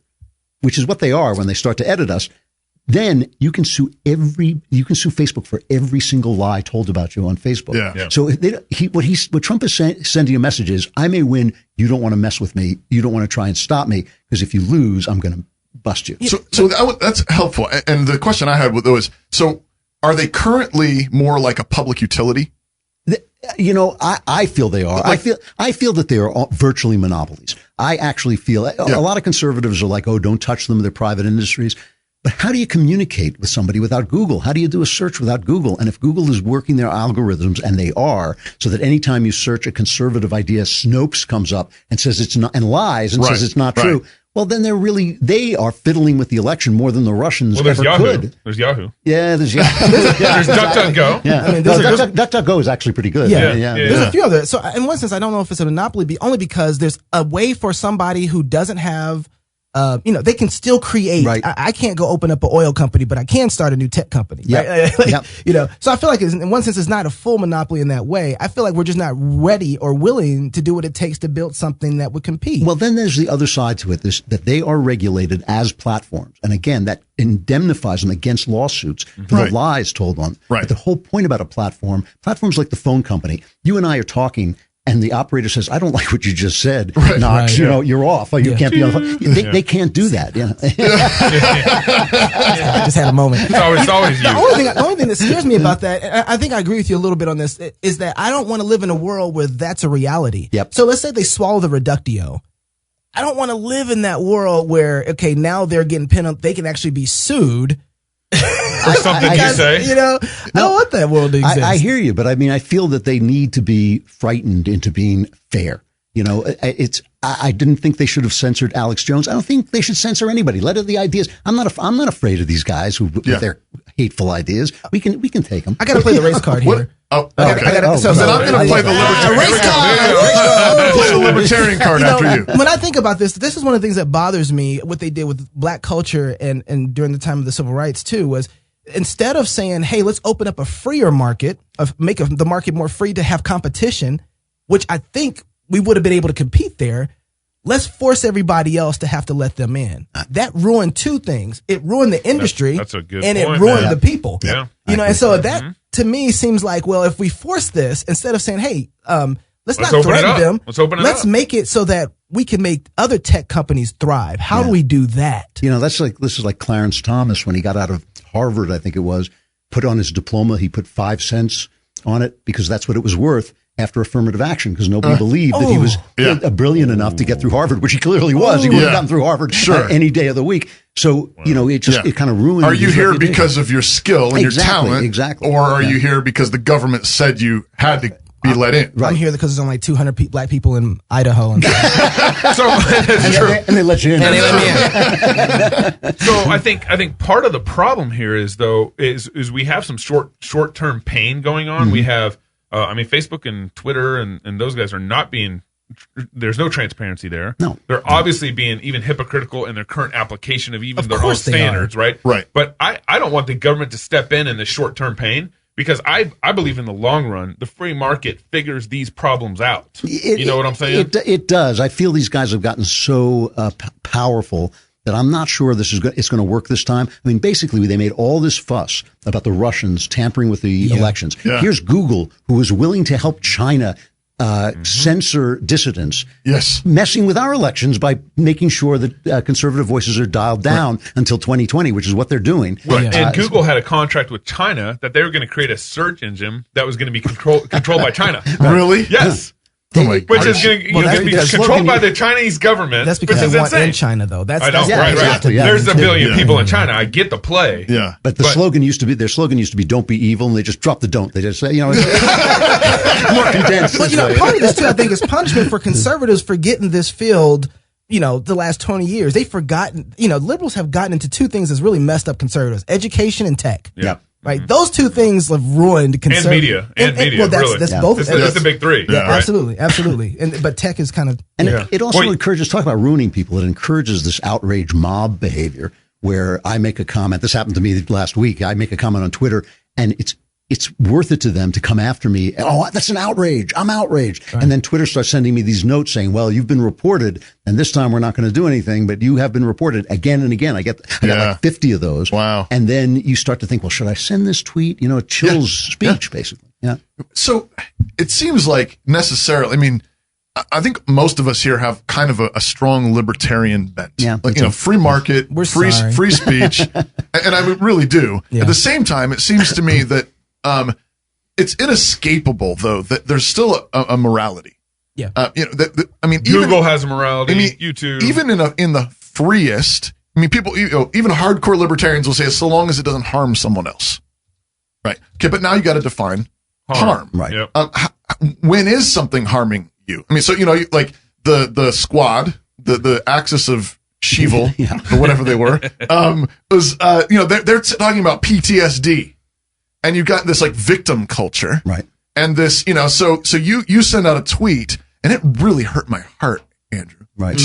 which is what they are when they start to edit us, then you can sue Facebook for every single lie told about you on Facebook. Yeah. So what Trump is sending a message is, I may win. You don't want to mess with me. You don't want to try and stop me, because if you lose, I'm going to bust you. So that's helpful. And the question I had was, so are they currently more like a public utility? I feel they are. I feel that they are virtually monopolies. I actually feel a lot of conservatives are like, oh, don't touch them. They're private industries. But how do you communicate with somebody without Google? How do you do a search without Google? And if Google is working their algorithms, and they are, so that anytime you search a conservative idea, Snopes comes up and says it's not, and lies and says it's not true. Well, then they are fiddling with the election more than the Russians ever could. There's Yahoo. Yeah, there's Yahoo. There's DuckDuckGo. Yeah, DuckDuckGo is actually pretty good. Yeah. There's a few other. So in one sense, I don't know if it's a monopoly, only because there's a way for somebody who doesn't have, they can still create. Right. I can't go open up an oil company, but I can start a new tech company. Yep. Right? So I feel like in one sense, it's not a full monopoly in that way. I feel like we're just not ready or willing to do what it takes to build something that would compete. Well, then there's the other side to it, that they are regulated as platforms. And again, that indemnifies them against lawsuits for the lies told on. But the whole point about platforms like the phone company, you and I are talking, and the operator says, I don't like what you just said, Knox, you're off. You can't be on the phone. They can't do that. I just had a moment. It's always you. The only thing that scares me about that, and I think I agree with you a little bit on this, is that I don't want to live in a world where that's a reality. Yep. So let's say they swallow the reductio. I don't want to live in that world where, okay, now they're getting pinned up. They can actually be sued. For something you say. I don't want that world to exist. I hear you, but I feel that they need to be frightened into being fair. I didn't think they should have censored Alex Jones. I don't think they should censor anybody. Let it the ideas. I'm not afraid of these guys with their hateful ideas. We can take them. I got to play the race card here. Oh, okay. I'm going to play the libertarian card after you. When I think about this is one of the things that bothers me. What they did with black culture and during the time of the civil rights too was, instead of saying, hey, let's open up a freer market, make the market more free to have competition, which I think we would have been able to compete there. Let's force everybody else to have to let them in. That ruined two things. It ruined the industry, that's a good and point, it ruined man. the people. Yeah. And so that to me seems like, well, if we force this, instead of saying, hey, let's not threaten them. Let's make it so that we can make other tech companies thrive. How do we do that? This is like Clarence Thomas when he got out of Harvard, I think it was, put on his diploma, he put 5 cents on it because that's what it was worth after affirmative action, because nobody believed that he was brilliant enough to get through Harvard, which he clearly was. He would have gotten through Harvard any day of the week. So, it kind of ruined. Are you here because of your skill and your talent? Exactly. Or are you here because the government said you had to be let in? I'm here because there's only 200 black people in Idaho. And they let you in. So I think part of the problem here is we have some short-term pain going on. We have, Facebook and Twitter and those guys are not being, there's no transparency there. No. They're obviously being even hypocritical in their current application of even their own standards, right? Right. But I don't want the government to step in the short-term pain, because I believe in the long run, the free market figures these problems out. You know what I'm saying? It does. I feel these guys have gotten so powerful that I'm not sure it's going to work this time. I mean, basically, they made all this fuss about the Russians tampering with the elections. Yeah. Here's Google, who is willing to help China censor dissidents, messing with our elections by making sure that conservative voices are dialed down until 2020, which is what they're doing. Right. And Google had a contract with China that they were going to create a search engine that was going to be controlled by China. Really? Yes. Which is going to be controlled by the Chinese government. That's because they want in China, though. That's right. Exactly. There's a billion people in China. I get the play. Yeah. But their slogan used to be "Don't be evil," and they just dropped the "don't." They just say, more condensed. But part of this too, I think, is punishment for conservatives for getting this field. The last 20 years, they've forgotten. Liberals have gotten into two things that's really messed up conservatives: education and tech. Yeah. Right, those two things have ruined conservative and media. Well, that's both. That's the big three. Yeah, absolutely. But tech is kind of, it also encourages. Talk about ruining people. It encourages this outrage mob behavior where I make a comment. This happened to me last week. I make a comment on Twitter, and it's worth it to them to come after me. Oh, that's an outrage. I'm outraged. Right. And then Twitter starts sending me these notes saying, well, you've been reported, and this time we're not going to do anything, but you have been reported again and again. I got like 50 of those. Wow. And then you start to think, well, should I send this tweet? It chills speech, basically. Yeah. So it seems like necessarily, I think most of us here have kind of a strong libertarian bent. Yeah. Like, free market, free speech. And I really do. Yeah. At the same time, it seems to me that, it's inescapable, though, that there's still a morality. Yeah. Google has a morality. YouTube, even in the freest. People, even hardcore libertarians will say, so long as it doesn't harm someone else, right? Okay, but now you got to define harm. Right. Yep. When is something harming you? So like the squad, the axis of Sheevil, or whatever they were, was they're talking about PTSD. And you've got this like victim culture. Right. And this, so you send out a tweet and it really hurt my heart, Andrew. Right.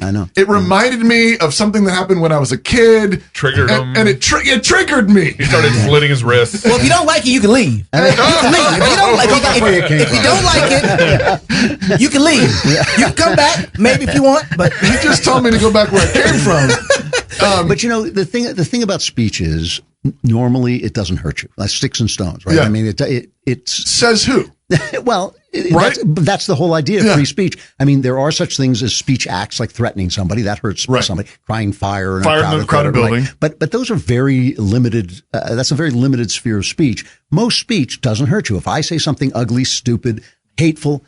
I know. It reminded me of something that happened when I was a kid. Triggered him. And it triggered me. He started slitting his wrists. Well, if you don't like it, you can leave. If you don't like it, you can leave. You can come back, maybe if you want, but he just told me to go back where I came from. But the thing about speech is normally it doesn't hurt you. Like sticks and stones, right? Yeah. It says who? Well, right? That's the whole idea of free speech. There are such things as speech acts like threatening somebody that hurts somebody, crying fire in a crowded building. Right? But those are very limited. That's a very limited sphere of speech. Most speech doesn't hurt you. If I say something ugly, stupid, hateful,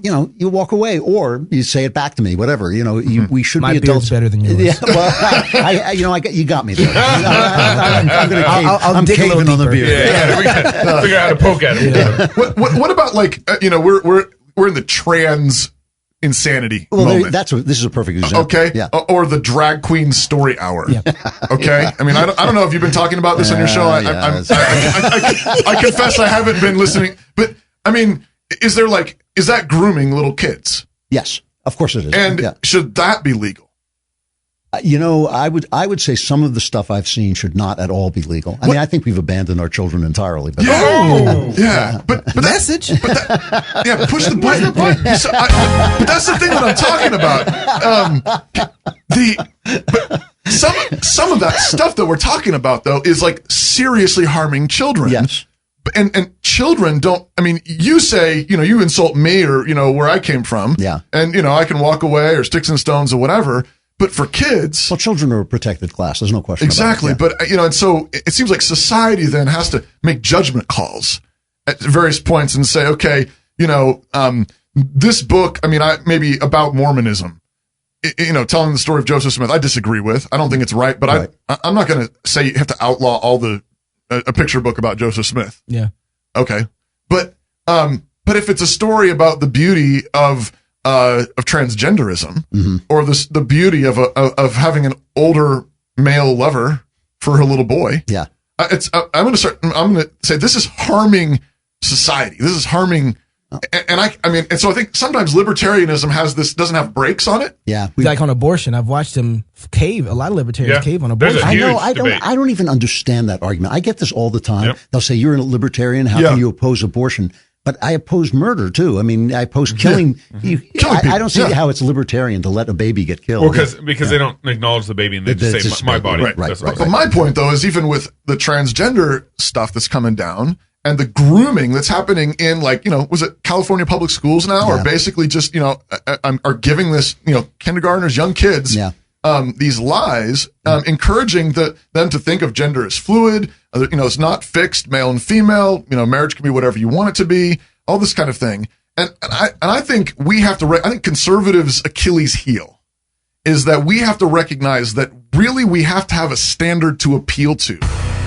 you walk away, or you say it back to me, whatever. We should My be adults. beard's better than yours. Yeah, well, you got me there. I'm caving on the beard. Yeah, we gotta figure out how to poke at him. Yeah. What about we're in the trans insanity moment. This is a perfect example. Okay, yeah. Or the drag queen story hour. Yeah. Okay, I don't know if you've been talking about this on your show. I confess I haven't been listening, but is that grooming little kids? Yes, of course it is. And should that be legal? I would say some of the stuff I've seen should not at all be legal. I think we've abandoned our children entirely. But but message. Push the button. But that's the thing that I'm talking about. Some of that stuff that we're talking about though is like seriously harming children. Yes. And children don't, you say, you insult me or, where I came from. Yeah. And, I can walk away or sticks and stones or whatever. But for kids. Well, children are a protected class. There's no question exactly, about it. But, and so it seems like society then has to make judgment calls at various points and say, okay, this book, maybe about Mormonism, telling the story of Joseph Smith, I disagree with. I don't think it's right, but I'm not going to say you have to outlaw all a picture book about Joseph Smith. Yeah. Okay. But if it's a story about the beauty of transgenderism or the beauty of having an older male lover for her little boy. Yeah. I'm going to say this is harming society. This is harming. And so I think sometimes libertarianism doesn't have brakes on it. Yeah. Like on abortion, I've watched them cave. A lot of libertarians cave on abortion. I don't even understand that argument. I get this all the time. Yep. They'll say, you're a libertarian. How can you oppose abortion? But I oppose murder too. I oppose killing. I don't see how it's libertarian to let a baby get killed. Well, because they don't acknowledge the baby and they just say, my body. Right. But my point though is even with the transgender stuff that's coming down, and the grooming that's happening in was it California public schools now, or basically just, are giving this, kindergartners, young kids, these lies, encouraging them to think of gender as fluid, it's not fixed, male and female, marriage can be whatever you want it to be, all this kind of thing. And I think we have to, I think conservatives' Achilles heel is that we have to recognize that really we have to have a standard to appeal to.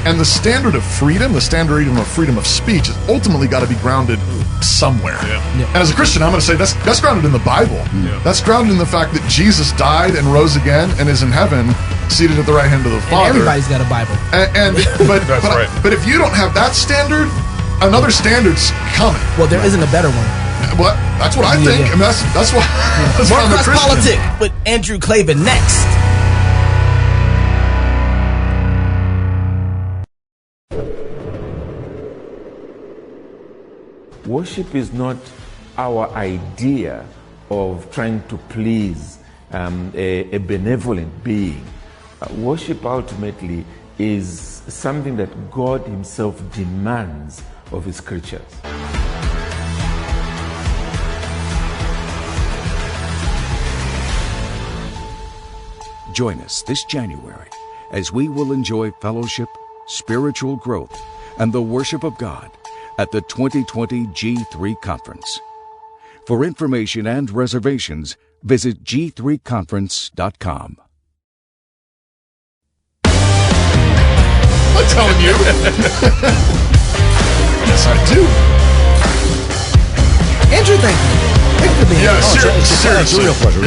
And the standard of freedom, the standard even of freedom of speech is ultimately got to be grounded somewhere. Yeah. And as a Christian, I'm going to say that's grounded in the Bible. Yeah. That's grounded in the fact that Jesus died and rose again and is in heaven, seated at the right hand of the Father. And everybody's got a Bible. But if you don't have that standard, another standard's coming. Well, there isn't a better one. Well, that's what I think. I mean, that's why. That's More CrossPolitic with Andrew Klavan next. Worship is not our idea of trying to please a benevolent being. Worship ultimately is something that God Himself demands of His creatures. Join us this January as we will enjoy fellowship, spiritual growth, and the worship of God at the 2020 G3 Conference. For information and reservations, visit g3conference.com. I'm telling you. Yes, I do. Andrew, thank you. Thank you for being here. Seriously. It's a real pleasure.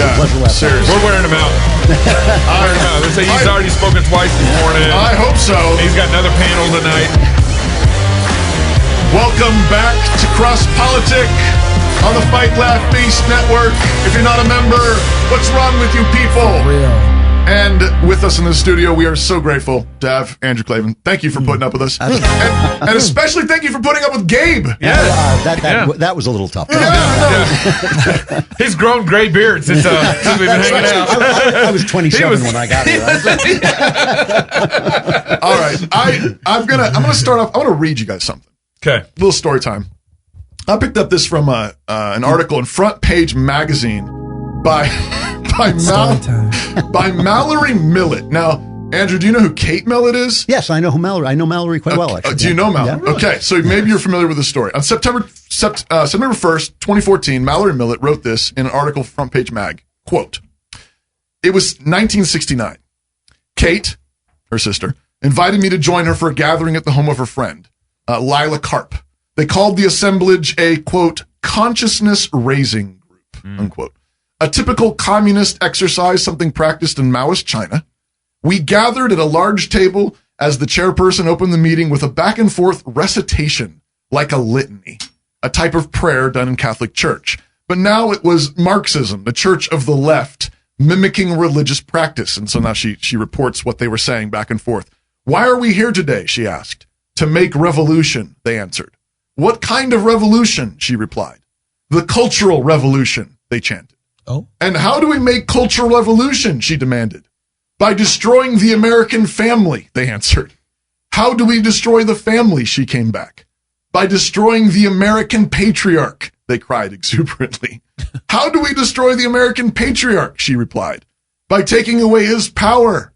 Seriously. We're wearing him out. They say he's already spoken twice this morning. I hope so. He's got another panel tonight. Welcome back to CrossPolitic on the Fight Laugh Feast Network. If you're not a member, what's wrong with you people? Real. And with us in the studio, we are so grateful to have Andrew Klavan. Thank you for putting up with us. And especially thank you for putting up with Gabe. That was a little tough. He's grown gray beard since we've been hanging out. I was 27 when I got here. All right. I'm gonna start off. I want to read you guys something. Okay. A little story time. I picked up this from an article in Front Page Magazine by Mallory Millett. Now, Andrew, do you know who Kate Millett is? Yes, I know who Mallory. I know Mallory quite well, actually. Do you know Mallory? Yeah. Okay, so maybe you're familiar with the story. On September 1st, 2014, Mallory Millett wrote this in an article from Front Page Mag. Quote, "It was 1969. Kate, her sister, invited me to join her for a gathering at the home of her friend, Lila Karp. They called the assemblage a, quote, consciousness-raising group, unquote. A typical communist exercise, something practiced in Maoist China. We gathered at a large table as the chairperson opened the meeting with a back-and-forth recitation, like a litany, a type of prayer done in Catholic Church. But now it was Marxism, the church of the left, mimicking religious practice." And so now she reports what they were saying back and forth. "Why are we here today?" she asked. "To make revolution," they answered. "What kind of revolution?" she replied. "The cultural revolution," they chanted. Oh. "And how do we make cultural revolution?" she demanded. "By destroying the American family," they answered. "How do we destroy the family?" she came back. "By destroying the American patriarch," they cried exuberantly. "How do we destroy the American patriarch?" she replied. "By taking away his power."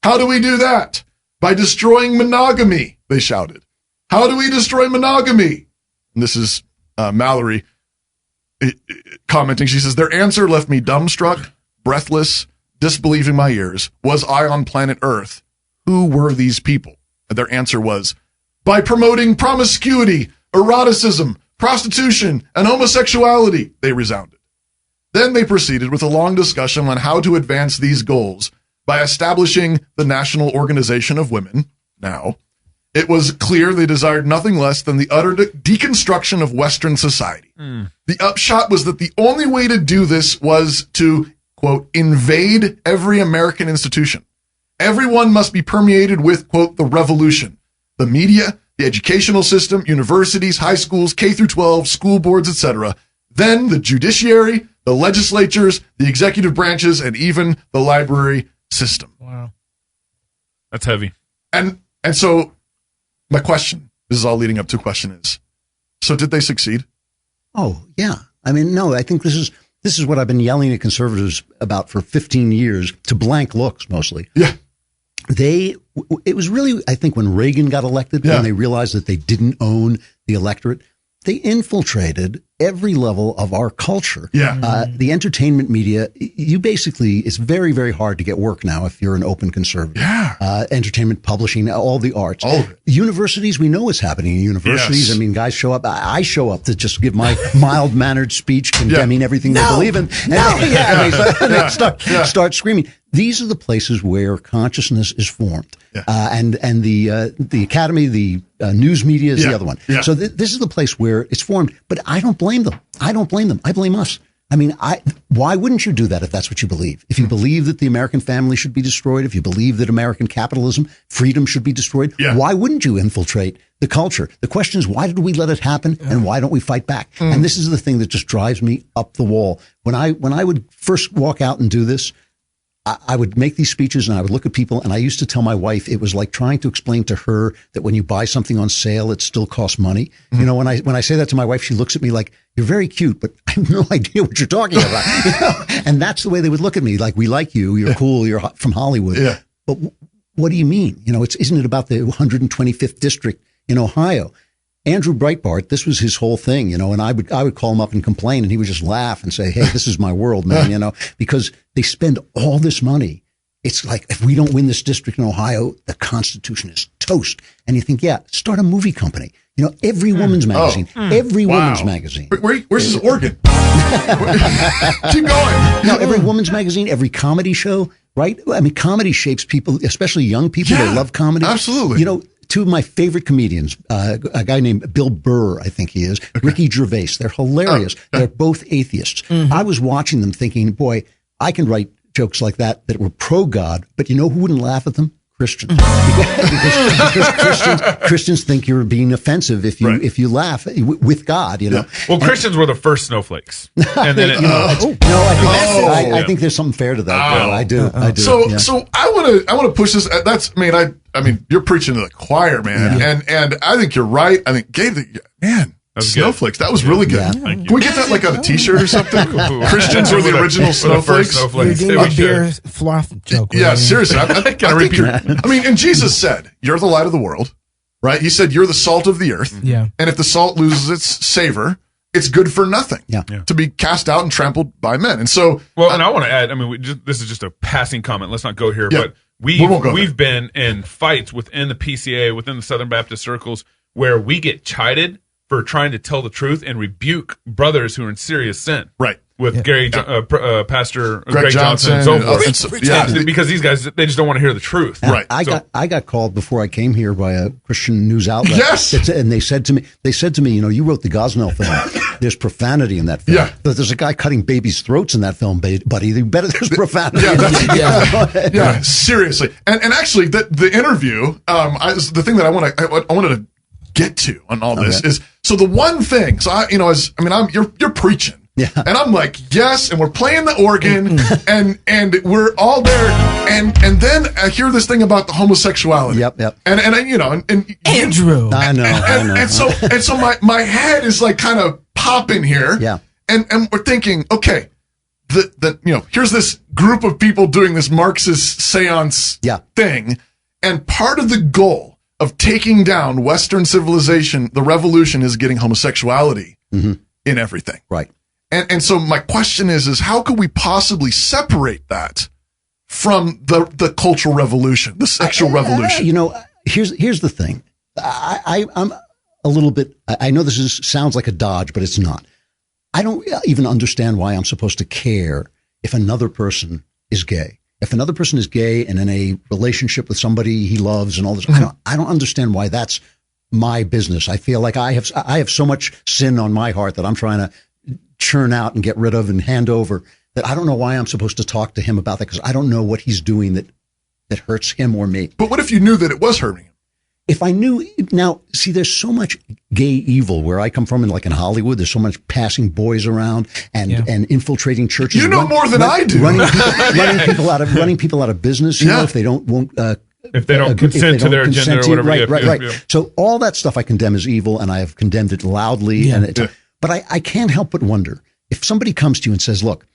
"How do we do that?" "By destroying monogamy," they shouted. "How do we destroy monogamy?" And this is Mallory commenting. She says, "Their answer left me dumbstruck, breathless, disbelieving my ears. Was I on planet Earth? Who were these people?" And their answer was, "By promoting promiscuity, eroticism, prostitution, and homosexuality," they resounded. Then they proceeded with a long discussion on how to advance these goals by establishing the National Organization of Women, NOW. It was clear they desired nothing less than the utter deconstruction of Western society. The upshot was that the only way to do this was to, quote, invade every American institution. Everyone must be permeated with, quote, the revolution. The media, the educational system, universities, high schools, K through 12, school boards, etc. Then the judiciary, the legislatures, the executive branches, and even the library system. Wow. That's heavy. And so my question, this is all leading up to a question is, so did they succeed? Oh, yeah. I mean, no, I think this is what I've been yelling at conservatives about for 15 years, to blank looks mostly. Yeah. It was really, I think, when Reagan got elected, when they realized that they didn't own the electorate, they infiltrated every level of our culture. Yeah. The entertainment media, it's very, very hard to get work now if you're an open conservative. Yeah. Entertainment publishing, all the arts. All of it. Universities, we know what's happening in universities. Yes. I mean, guys show up. I show up to just give my mild-mannered speech condemning everything they believe in. And they start screaming. These are the places where consciousness is formed. Yeah. And the academy, the news media is the other one. Yeah. So this is the place where it's formed. But I don't blame them. I blame us. I mean, why wouldn't you do that if that's what you believe? If you believe that the American family should be destroyed, if you believe that American capitalism, freedom should be destroyed, why wouldn't you infiltrate the culture? The question is, why did we let it happen, and why don't we fight back? And this is the thing that just drives me up the wall. When I would first walk out and do this, I would make these speeches and I would look at people, and I used to tell my wife it was like trying to explain to her that when you buy something on sale, it still costs money. You know, when I say that to my wife, she looks at me like, you're very cute, but I have no idea what you're talking about. You know? And that's the way they would look at me. Like, we like you. You're cool. You're from Hollywood. Yeah. But what do you mean? You know, isn't it about the 125th district in Ohio? Andrew Breitbart, this was his whole thing, you know, and I would call him up and complain, and he would just laugh and say, hey, this is my world, man, you know, because they spend all this money. It's like, if we don't win this district in Ohio, the Constitution is toast. And you think, yeah, start a movie company. You know, every woman's magazine, woman's magazine. Where's his organ? Keep going. No, every woman's magazine, every comedy show, right? I mean, comedy shapes people, especially young people. They love comedy. Absolutely. You know, two of my favorite comedians, a guy named Bill Burr, I think he is, Ricky Gervais. They're hilarious. They're both atheists. I was watching them thinking, boy, I can write jokes like that were pro-God, but you know who wouldn't laugh at them? Christians. because Christians think you're being offensive if you laugh with God, you know. Well, Christians were the first snowfles. And then I think there's something fair to that. I do. So I want to push this. I mean, you're preaching to the choir, man. And I think you're right. I think snowflakes. That was really good. Yeah. Can we get that like on a t-shirt or something? Christians were the original snowflakes. A beer fluff joke. Yeah, seriously. And Jesus said, you're the light of the world, right? He said, you're the salt of the earth. Yeah. And if the salt loses its savor, it's good for nothing. Yeah. To be cast out and trampled by men. And so, and I want to add, this is just a passing comment. Let's not go here, but we've been in fights within the PCA, within the Southern Baptist circles, where we get chided for trying to tell the truth and rebuke brothers who are in serious sin. Right. With Pastor Greg Johnson and so forth. Because these guys, they just don't want to hear the truth. Right. I got called before I came here by a Christian news outlet. Yes. And they said to me, you know, you wrote the Gosnell film. There's profanity in that film. Yeah. But there's a guy cutting babies' throats in that film, buddy. There's profanity. Yeah. Seriously. And actually, the interview, the thing that I wanted to get to on all this is, so the one thing, you're preaching. Yeah. And I'm like, yes, and we're playing the organ and we're all there. And then I hear this thing about the homosexuality. Yep. And Andrew. I know. And so my head is like kind of popping here. Yeah. And we're thinking, okay, here's this group of people doing this Marxist seance thing. And part of the goal of taking down Western civilization, the revolution, is getting homosexuality in everything. Right. And so my question is how could we possibly separate that from the cultural revolution, the sexual revolution? You know, here's the thing. I'm a little bit, I know this sounds like a dodge, but it's not. I don't even understand why I'm supposed to care if another person is gay. If another person is gay and in a relationship with somebody he loves and all this, I don't understand why that's my business. I feel like I have so much sin on my heart that I'm trying to churn out and get rid of and hand over that I don't know why I'm supposed to talk to him about that, because I don't know what he's doing that hurts him or me. But what if you knew that it was hurting him? If I knew, now, see, there's so much gay evil where I come from, in Hollywood. There's so much passing boys around and infiltrating churches. You know more than I do. Running people out of business. You know, if they don't consent to their agenda or whatever. Right. So all that stuff I condemn as evil, and I have condemned it loudly. But I can't help but wonder if somebody comes to you and says, "Look,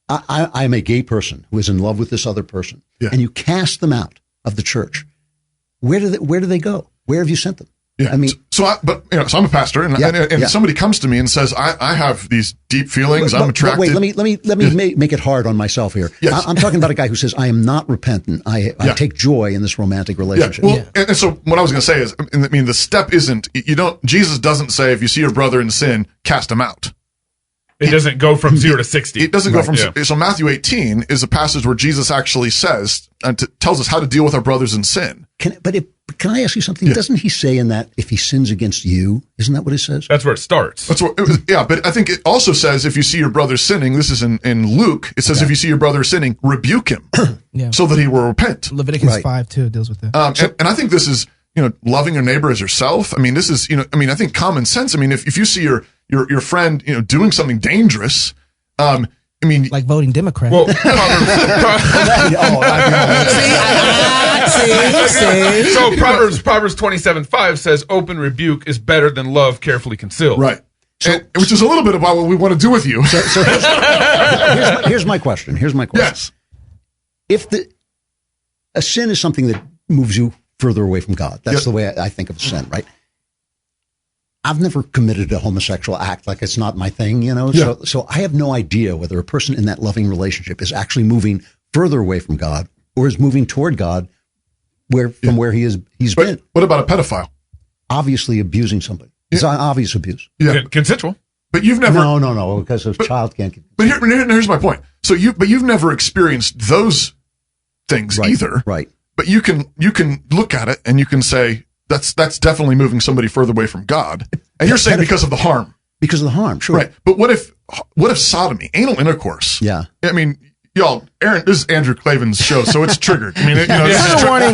I'm a gay person who is in love with this other person," and you cast them out of the church. Where do they go? Where have you sent them? Yeah. I mean, so I'm a pastor, and somebody comes to me and says, I have these deep feelings. I'm attracted. Wait, let me make it hard on myself here. Yes. I'm talking about a guy who says, I am not repentant. I take joy in this romantic relationship. Yeah. Well, and so what I was going to say is, I mean, the step isn't, Jesus doesn't say, if you see your brother in sin, cast him out. It doesn't go from 0 to 60. It doesn't go from, so Matthew 18 is a passage where Jesus actually says, tells us how to deal with our brothers in sin. Can I ask you something? Yeah. Doesn't he say in that, if he sins against you, isn't that what it says? That's where it starts. That's what but I think it also says, if you see your brother sinning, this is in Luke, it says, if you see your brother sinning, rebuke him so that he will repent. Leviticus 5 too deals with that. And I think this is, loving your neighbor as yourself. I mean, this is, I think common sense. I mean, if you see your friend, doing something dangerous, like voting Democrat. Well, so Proverbs 27:5 says, "Open rebuke is better than love carefully concealed." Right. Which is a little bit about what we want to do with you. So here's my question. Yes. If a sin is something that moves you further away from God, that's the way I think of sin, right? I've never committed a homosexual act. Like, it's not my thing, So I have no idea whether a person in that loving relationship is actually moving further away from God or is moving toward God from where he's been. What about a pedophile? Obviously abusing somebody. It's obvious abuse. Yeah. Consensual. But you've never. No, because a child can't. But here's my point. So you've never experienced those things either. Right. But you can look at it and you can say, that's definitely moving somebody further away from God. And you're saying because of the harm. Because of the harm, sure. Right. But what if sodomy, anal intercourse? Yeah. I mean, y'all, Aaron, this is Andrew Klavan's show, so it's triggered. I mean,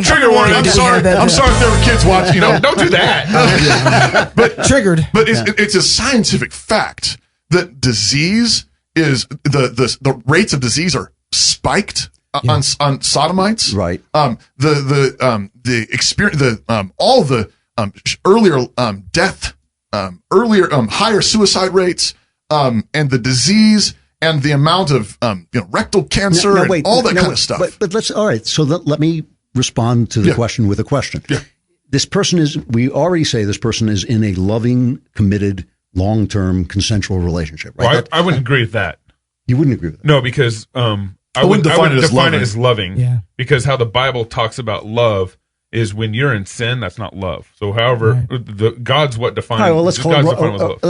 trigger warning. I'm sorry if there were kids watching. Don't do that. But triggered. But it's a scientific fact that disease is the rates of disease are spiked on sodomites. Right. The experience, all the earlier death, earlier higher suicide rates, and the disease and the amount of rectal cancer and all that kind of stuff. But let's So let me respond to the question with a question. Yeah. This person we already say this person is in a loving, committed, long-term consensual relationship, right? Well, I wouldn't agree with that. You wouldn't agree with that? No, because I would define it as loving. Yeah. Because how the Bible talks about love is when you're in sin, that's not love. So, however, God's what defines. All right, well, let's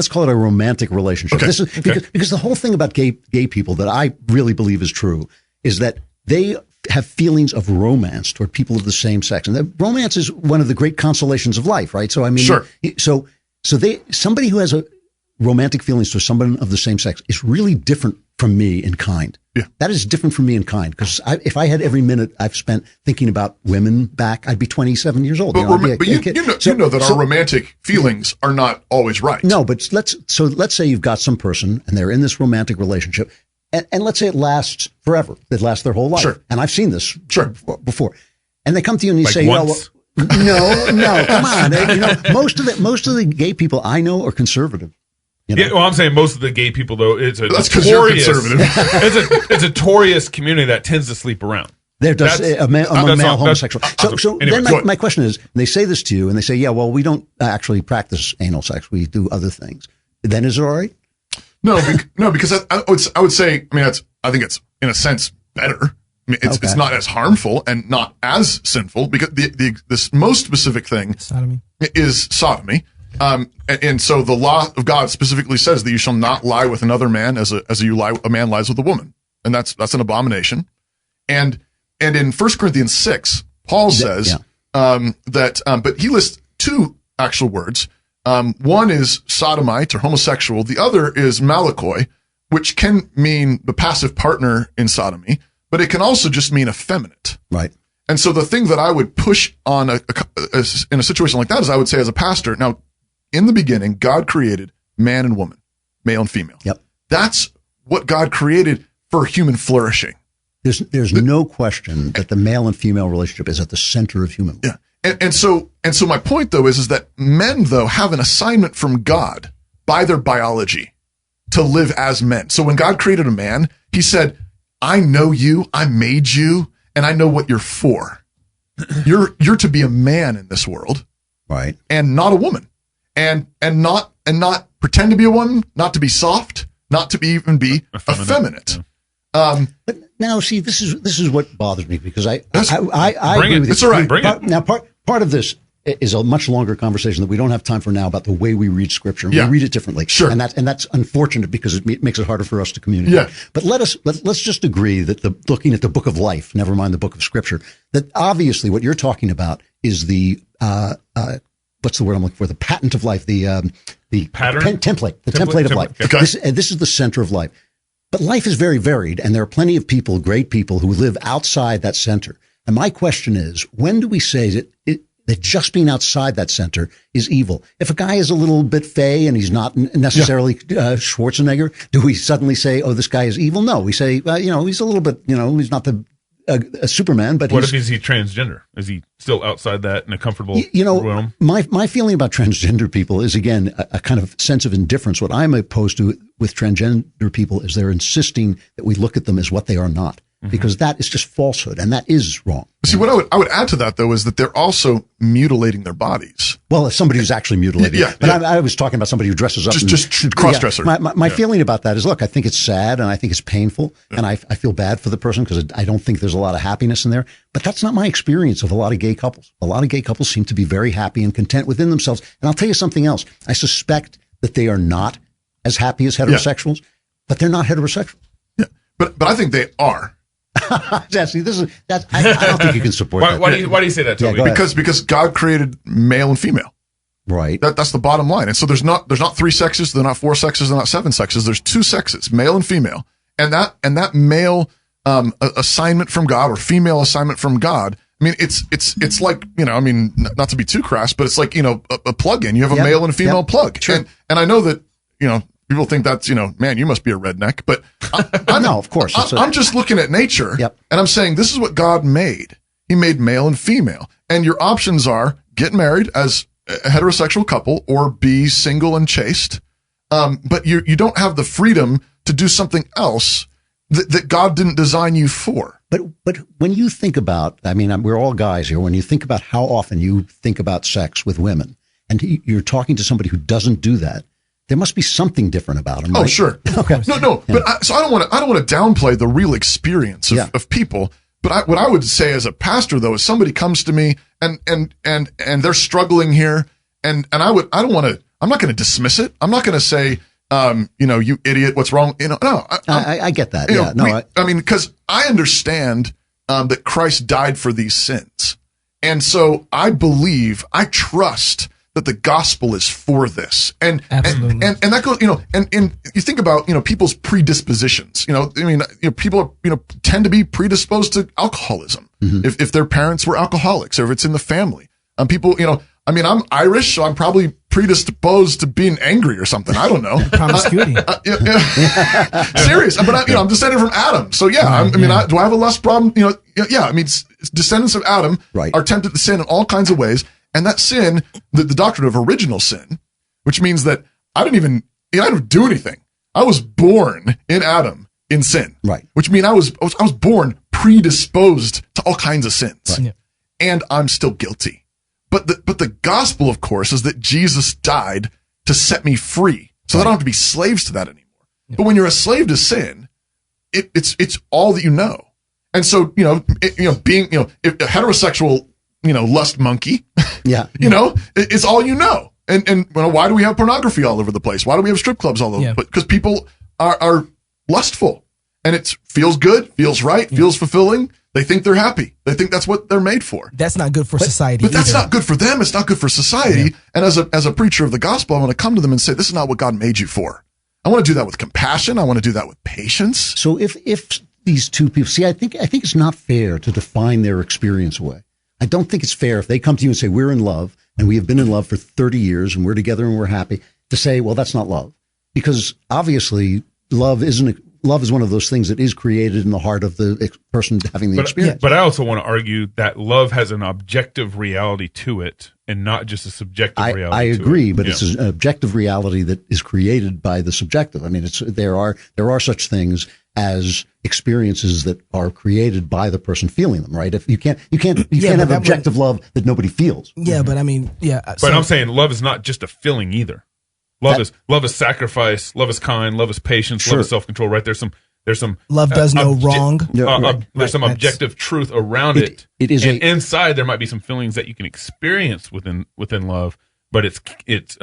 call it a romantic relationship. Okay. This is because the whole thing about gay people that I really believe is true is that they have feelings of romance toward people of the same sex, and that romance is one of the great consolations of life, right? So, I mean, sure. So somebody who has a romantic feelings to someone of the same sex is really different from me in kind. Yeah. That is different from me in kind, because if I had every minute I've spent thinking about women back, I'd be 27 years old. But you know that our romantic feelings are not always right. No, but let's say you've got some person and they're in this romantic relationship, and let's say it lasts forever. It lasts their whole life. Sure. And I've seen this before. And they come to you and you like say, once? no, come on. Most of the gay people I know are conservative. Yeah, well, I'm saying most of the gay people, though, it's a that's because you're conservative. it's a notorious community that tends to sleep around. They're just among male homosexual. My question is, they say this to you and they say, yeah, well, we don't actually practice anal sex. We do other things. Then is it all right? No, because I would say, I think it's in a sense better. I mean, it's not as harmful and not as sinful, because this most specific thing is sodomy. And so the law of God specifically says that you shall not lie with another man as a man lies with a woman. And that's an abomination. And in 1 Corinthians 6, Paul says, but he lists two actual words. One is sodomite or homosexual. The other is malakoi, which can mean the passive partner in sodomy, but it can also just mean effeminate. Right. And so the thing that I would push on in a situation like that is I would say as a pastor, now, in the beginning, God created man and woman, male and female. Yep. That's what God created for human flourishing. There's no question that the male and female relationship is at the center of human life. Yeah. And so my point though is that men though have an assignment from God by their biology to live as men. So when God created a man, he said, I know you, I made you, and I know what you're for. You're to be a man in this world. right, and not a woman, and not pretend to be a woman, not to be soft, not to even be effeminate. Yeah. But now, see, this is what bothers me, because I bring agree it. with It's you. all right. Bring it. Now, part of this is a much longer conversation that we don't have time for now about the way we read Scripture. Yeah. We read it differently, sure, and that's unfortunate because it makes it harder for us to communicate. Yeah. But let's just agree that looking at the book of life, never mind the book of Scripture, that obviously what you're talking about is the what's the word I'm looking for? The patent of life, the pattern, template of life. Okay. This is the center of life. But life is very varied, and there are plenty of people, great people, who live outside that center. And my question is, when do we say that just being outside that center is evil? If a guy is a little bit fey and he's not necessarily Schwarzenegger, do we suddenly say, oh, this guy is evil? No, we say, he's a little bit, he's not a Superman, but what if he's transgender? Is he still outside that in a comfortable realm? My feeling about transgender people is, again, a kind of sense of indifference. What I'm opposed to with transgender people is they're insisting that we look at them as what they are not, because that is just falsehood, and that is wrong. See, what I would add to that, though, is that they're also mutilating their bodies. Well, as somebody who's actually mutilated. But I was talking about somebody who dresses up. Just cross-dresser. My feeling about that is, look, I think it's sad and I think it's painful, and I feel bad for the person because I don't think there's a lot of happiness in there. But that's not my experience of a lot of gay couples. A lot of gay couples seem to be very happy and content within themselves. And I'll tell you something else. I suspect that they are not as happy as heterosexuals, but they're not heterosexual. Yeah, but I think they are. Jesse, I don't think you can support that. Why do you say that, Toby? Because God created male and female. Right. That's the bottom line. And so there's not 3 sexes, there's not 4 sexes, there's not 7 sexes. There's 2 sexes, male and female. And that male assignment from God or female assignment from God, I mean, it's like, not to be too crass, but it's like, a plug-in. You have a male and a female plug. Sure. And I know that, people think that's, man, you must be a redneck, but no, of course. I'm just looking at nature, and I'm saying this is what God made. He made male and female, and your options are get married as a heterosexual couple or be single and chaste. But you don't have the freedom to do something else that God didn't design you for. But when you think about, we're all guys here. When you think about how often you think about sex with women, and you're talking to somebody who doesn't do that, there must be something different about them. Right? Oh, sure. Okay. No. Yeah. But I don't want to downplay the real experience of people. But what I would say as a pastor, though, is somebody comes to me and they're struggling here, and I'm not going to dismiss it. I'm not going to say, you idiot, what's wrong? No, I get that. Because I understand that Christ died for these sins, and so I trust that the gospel is for this. And that goes, and you think about, people's predispositions, people tend to be predisposed to alcoholism. If their parents were alcoholics or if it's in the family, people, I'm Irish, so I'm probably predisposed to being angry or something. I don't know. Promiscuity. Serious. But I'm descended from Adam. So do I have a lust problem? Descendants of Adam are tempted to sin in all kinds of ways. And that sin, the doctrine of original sin, which means that I didn't do anything. I was born in Adam in sin. Right. Which means I was born predisposed to all kinds of sins. Right. Yeah. And I'm still guilty. But the gospel, of course, is that Jesus died to set me free. So that I don't have to be slaves to that anymore. Yeah. But when you're a slave to sin, it's all that you know. And so, being, if a heterosexual, lust monkey, it's all you know. And why do we have pornography all over the place? Why do we have strip clubs all over the place? Because people are lustful, and it feels good, feels right, feels fulfilling. They think they're happy. They think that's what they're made for. That's not good for society. But that's not good for them. It's not good for society. Yeah. And as a preacher of the gospel, I want to come to them and say, this is not what God made you for. I want to do that with compassion. I want to do that with patience. So if these two people, I think it's not fair to define their experience away. I don't think it's fair if they come to you and say, we're in love and we have been in love for 30 years and we're together and we're happy, to say, well, that's not love. Because obviously love is one of those things that is created in the heart of the person having the experience. But I also want to argue that love has an objective reality to it and not just a subjective reality. I agree, but it's an objective reality that is created by the subjective. There are such things as experiences that are created by the person feeling them, right? If you can't have objective love that nobody feels. Yeah, but I mean, But I'm saying love is not just a feeling either. Love is sacrifice. Love is kind. Love is patience. Sure. Love is self-control. Right? There's some love does no wrong. There's some objective truth around it. It is, and inside there might be some feelings that you can experience within love, but it's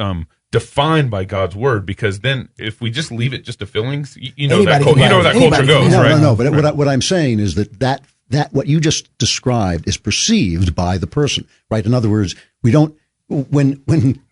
defined by God's word, because then if we just leave it just to feelings, you know that culture goes. No. But what I'm saying is that what you just described is perceived by the person, right? In other words, we don't when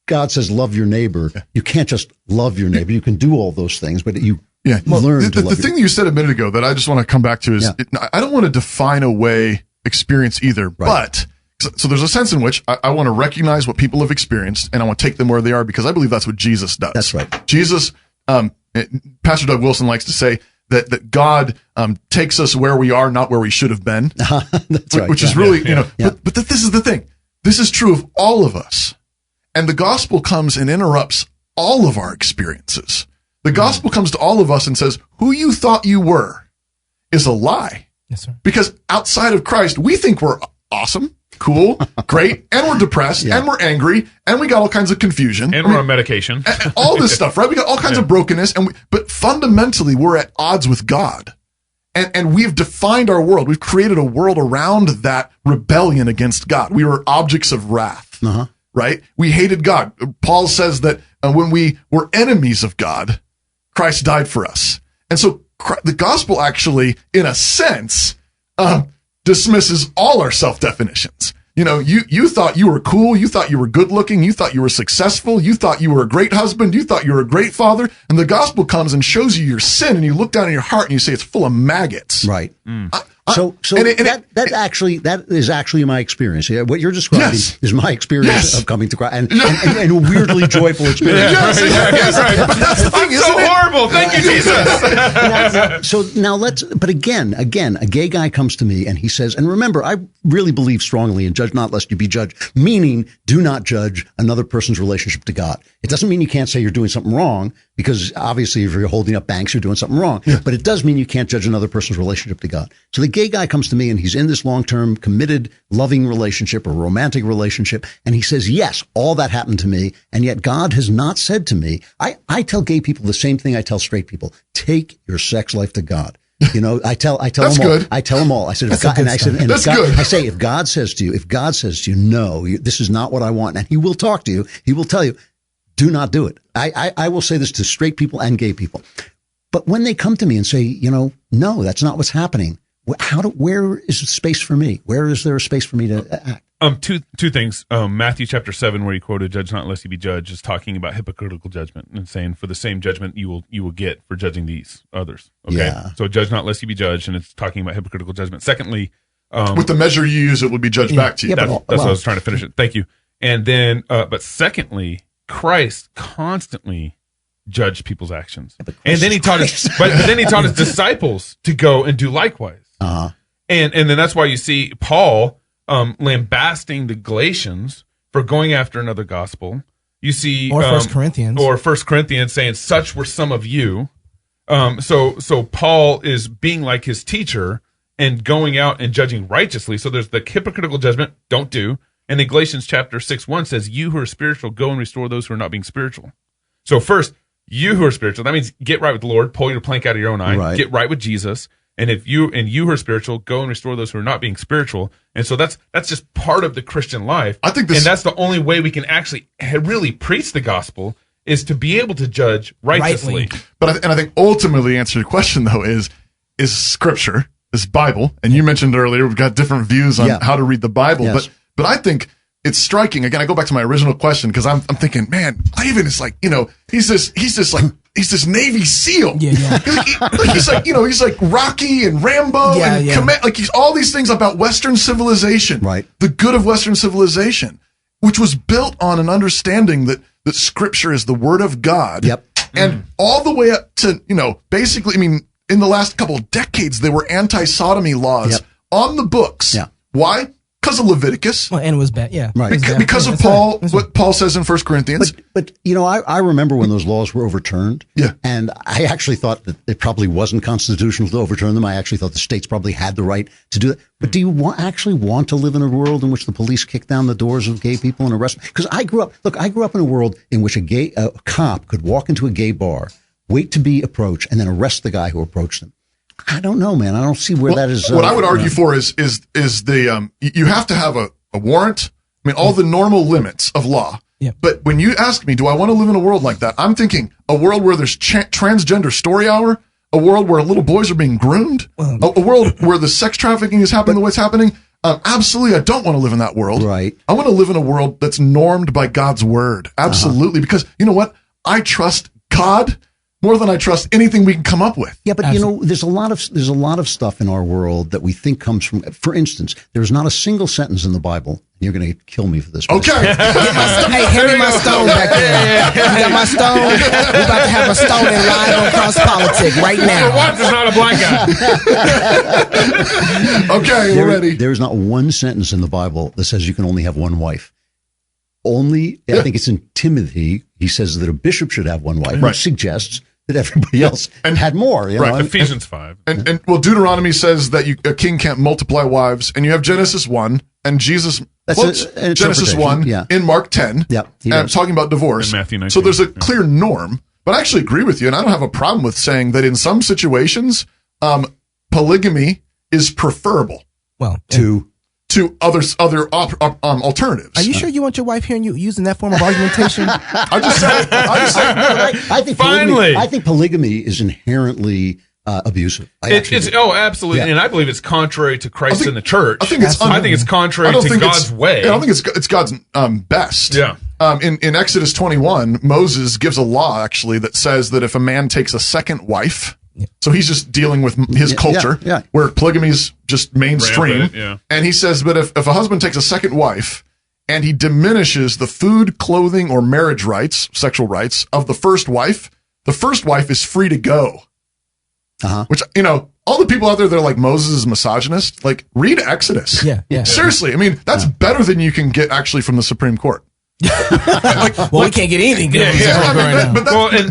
God says love your neighbor, you can't just love your neighbor. You can do all those things, but you learn to love the thing that you said a minute ago that I just want to come back to is I don't want to define away experience either, but so there's a sense in which I want to recognize what people have experienced and I want to take them where they are, because I believe that's what Jesus does. That's right. Jesus, Pastor Doug Wilson likes to say that God takes us where we are, not where we should have been. That's right. Which is really, but this is the thing. This is true of all of us. And the gospel comes and interrupts all of our experiences. The gospel comes to all of us and says, who you thought you were is a lie. Yes, sir. Because outside of Christ, we think we're awesome, cool, great, and we're depressed, and we're angry, and we got all kinds of confusion. And we're on medication. And all this stuff, right? We got all kinds of brokenness, but fundamentally, we're at odds with God. And we've defined our world. We've created a world around that rebellion against God. We were objects of wrath. Uh-huh. Right? We hated God. Paul says that when we were enemies of God, Christ died for us. And so the gospel actually, in a sense, dismisses all our self-definitions. You know, you thought you were cool. You thought you were good looking. You thought you were successful. You thought you were a great husband. You thought you were a great father. And the gospel comes and shows you your sin, and you look down in your heart and you say, it's full of maggots. Right. That is actually my experience. Yeah, what you're describing is my experience of coming to Christ, and a weirdly joyful experience. Right. But that's the thing, isn't it? Horrible. Thank you, Jesus. But again, a gay guy comes to me and he says, and remember, I really believe strongly in judge not lest you be judged, meaning do not judge another person's relationship to God. It doesn't mean you can't say you're doing something wrong, because obviously if you're holding up banks, you're doing something wrong. Yeah. But it does mean you can't judge another person's relationship to God. So the gay guy comes to me and he's in this long-term committed, loving relationship or romantic relationship. And he says, yes, all that happened to me. And yet God has not said to me, I tell gay people the same thing I tell straight people. Take your sex life to God. You know, I tell them all. I tell them all. I said, if God says to you, no, this is not what I want, and He will talk to you. He will tell you, do not do it. I will say this to straight people and gay people. But when they come to me and say, no, that's not what's happening. Where is the space for me? Where is there a space for me to act? Two things. Matthew chapter 7, where you quoted, "Judge not lest you be judged," is talking about hypocritical judgment and saying, "For the same judgment you will get for judging these others." Okay, so judge not lest you be judged, and it's talking about hypocritical judgment. Secondly, with the measure you use, it would be judged back to you. That's what I was trying to finish it. Thank you. And then, but secondly, Christ constantly judged people's actions, and then he taught his disciples to go and do likewise. And then that's why you see Paul lambasting the Galatians for going after another gospel. You see, or 1 Corinthians, saying, "Such were some of you." So Paul is being like his teacher and going out and judging righteously. So there's the hypocritical judgment, don't do. And in Galatians chapter 6:1 says, "You who are spiritual, go and restore those who are not being spiritual." So first, you who are spiritual, that means get right with the Lord, pull your plank out of your own eye, get right with Jesus. And if you who are spiritual, go and restore those who are not being spiritual. And so that's just part of the Christian life. I think and that's the only way we can actually really preach the gospel, is to be able to judge righteously. But I think ultimately the answer to your question though is Scripture, is Bible. And you mentioned earlier we've got different views on how to read the Bible. Yes. But I think it's striking. Again, I go back to my original question because I'm thinking, man, Klavan is like, he's this Navy SEAL. He's like Rocky and Rambo like he's all these things about Western civilization, right? The good of Western civilization, which was built on an understanding that Scripture is the Word of God. Yep. And all the way up to, basically, in the last couple of decades, there were anti-sodomy laws on the books. Yeah. Why? Because of Leviticus. Well, and it was bad. Yeah. Right. Because of Paul, what Paul says in 1 Corinthians. But I remember when those laws were overturned. Yeah. And I actually thought that it probably wasn't constitutional to overturn them. I actually thought the states probably had the right to do that. But do you actually want to live in a world in which the police kick down the doors of gay people and arrest them? Because I grew up in a world in which a cop could walk into a gay bar, wait to be approached, and then arrest the guy who approached them. I don't know, man. I don't see where that is. What I would argue for is the you have to have a warrant. I mean, all the normal limits of law. Yeah. But when you ask me, do I want to live in a world like that? I'm thinking a world where there's transgender story hour, a world where little boys are being groomed, a world where the sex trafficking is happening the way it's happening. Absolutely, I don't want to live in that world. Right. I want to live in a world that's normed by God's word. Absolutely, because you know what? I trust God more than I trust anything we can come up with. Yeah, but there's a lot of stuff in our world that we think comes from. For instance, there's not a single sentence in the Bible. You're going to kill me for this. Okay. Hey, hand me my stone back there. You got my stone? We're about to have a stone in live on CrossPolitic right now. For once, it's not a black guy. Okay, we're ready. There's not one sentence in the Bible that says you can only have one wife. I think it's in Timothy, he says that a bishop should have one wife, which suggests that everybody else had more. Ephesians 5. And Deuteronomy says that a king can't multiply wives, and you have Genesis 1, and Jesus quotes Genesis 1 in Mark 10, talking about divorce. In Matthew 19. So there's a clear norm, but I actually agree with you, and I don't have a problem with saying that in some polygamy is preferable. Well, to other alternatives. Are you sure you want your wife hearing you using that form of argumentation? I just said. I think polygamy is inherently abusive. Absolutely, and I believe it's contrary to Christ and the church. I think it's contrary to God's way. I don't think it's God's best. Yeah. In Exodus 21, Moses gives a law actually that says that if a man takes a second wife. So he's just dealing with his culture where polygamy is just mainstream. And he says, but if a husband takes a second wife and he diminishes the food, clothing, or marriage rights, sexual rights of the first wife is free to go. Which, all the people out there that are like Moses is misogynist, like read Exodus. Yeah. Seriously. I mean, that's better than you can get actually from the Supreme Court. We can't get anything good.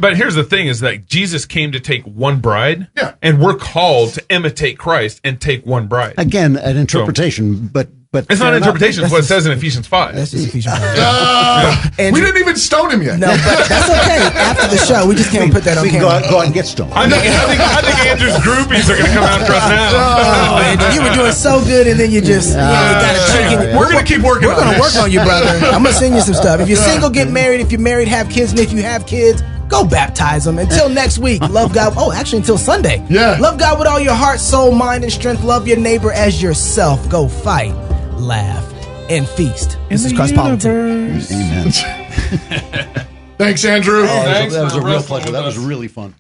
But here's the thing: is that Jesus came to take one bride, and we're called to imitate Christ and take one bride. Again, an interpretation, but it's not an interpretation. It's what it says in Ephesians 5. That's just Ephesians 5. We didn't even stone him yet. No, but that's okay. After the show, we just can't put that on camera. Go out and get stoned. I think Andrew's groupies are going to come after us now. Andrew, you were doing so good, and then you just got a chicken. We're going to keep working. We're going to work on you, brother. I'm going to send you some stuff. If you're single, get married. If you're married, have kids. And if you have kids, go baptize them. Until next week, love God. Oh, actually, until Sunday. Yeah. Love God with all your heart, soul, mind, and strength. Love your neighbor as yourself. Go fight, laugh, and feast. This is CrossPolitic. Amen. Thanks, Andrew. That was a real pleasure. That was really fun.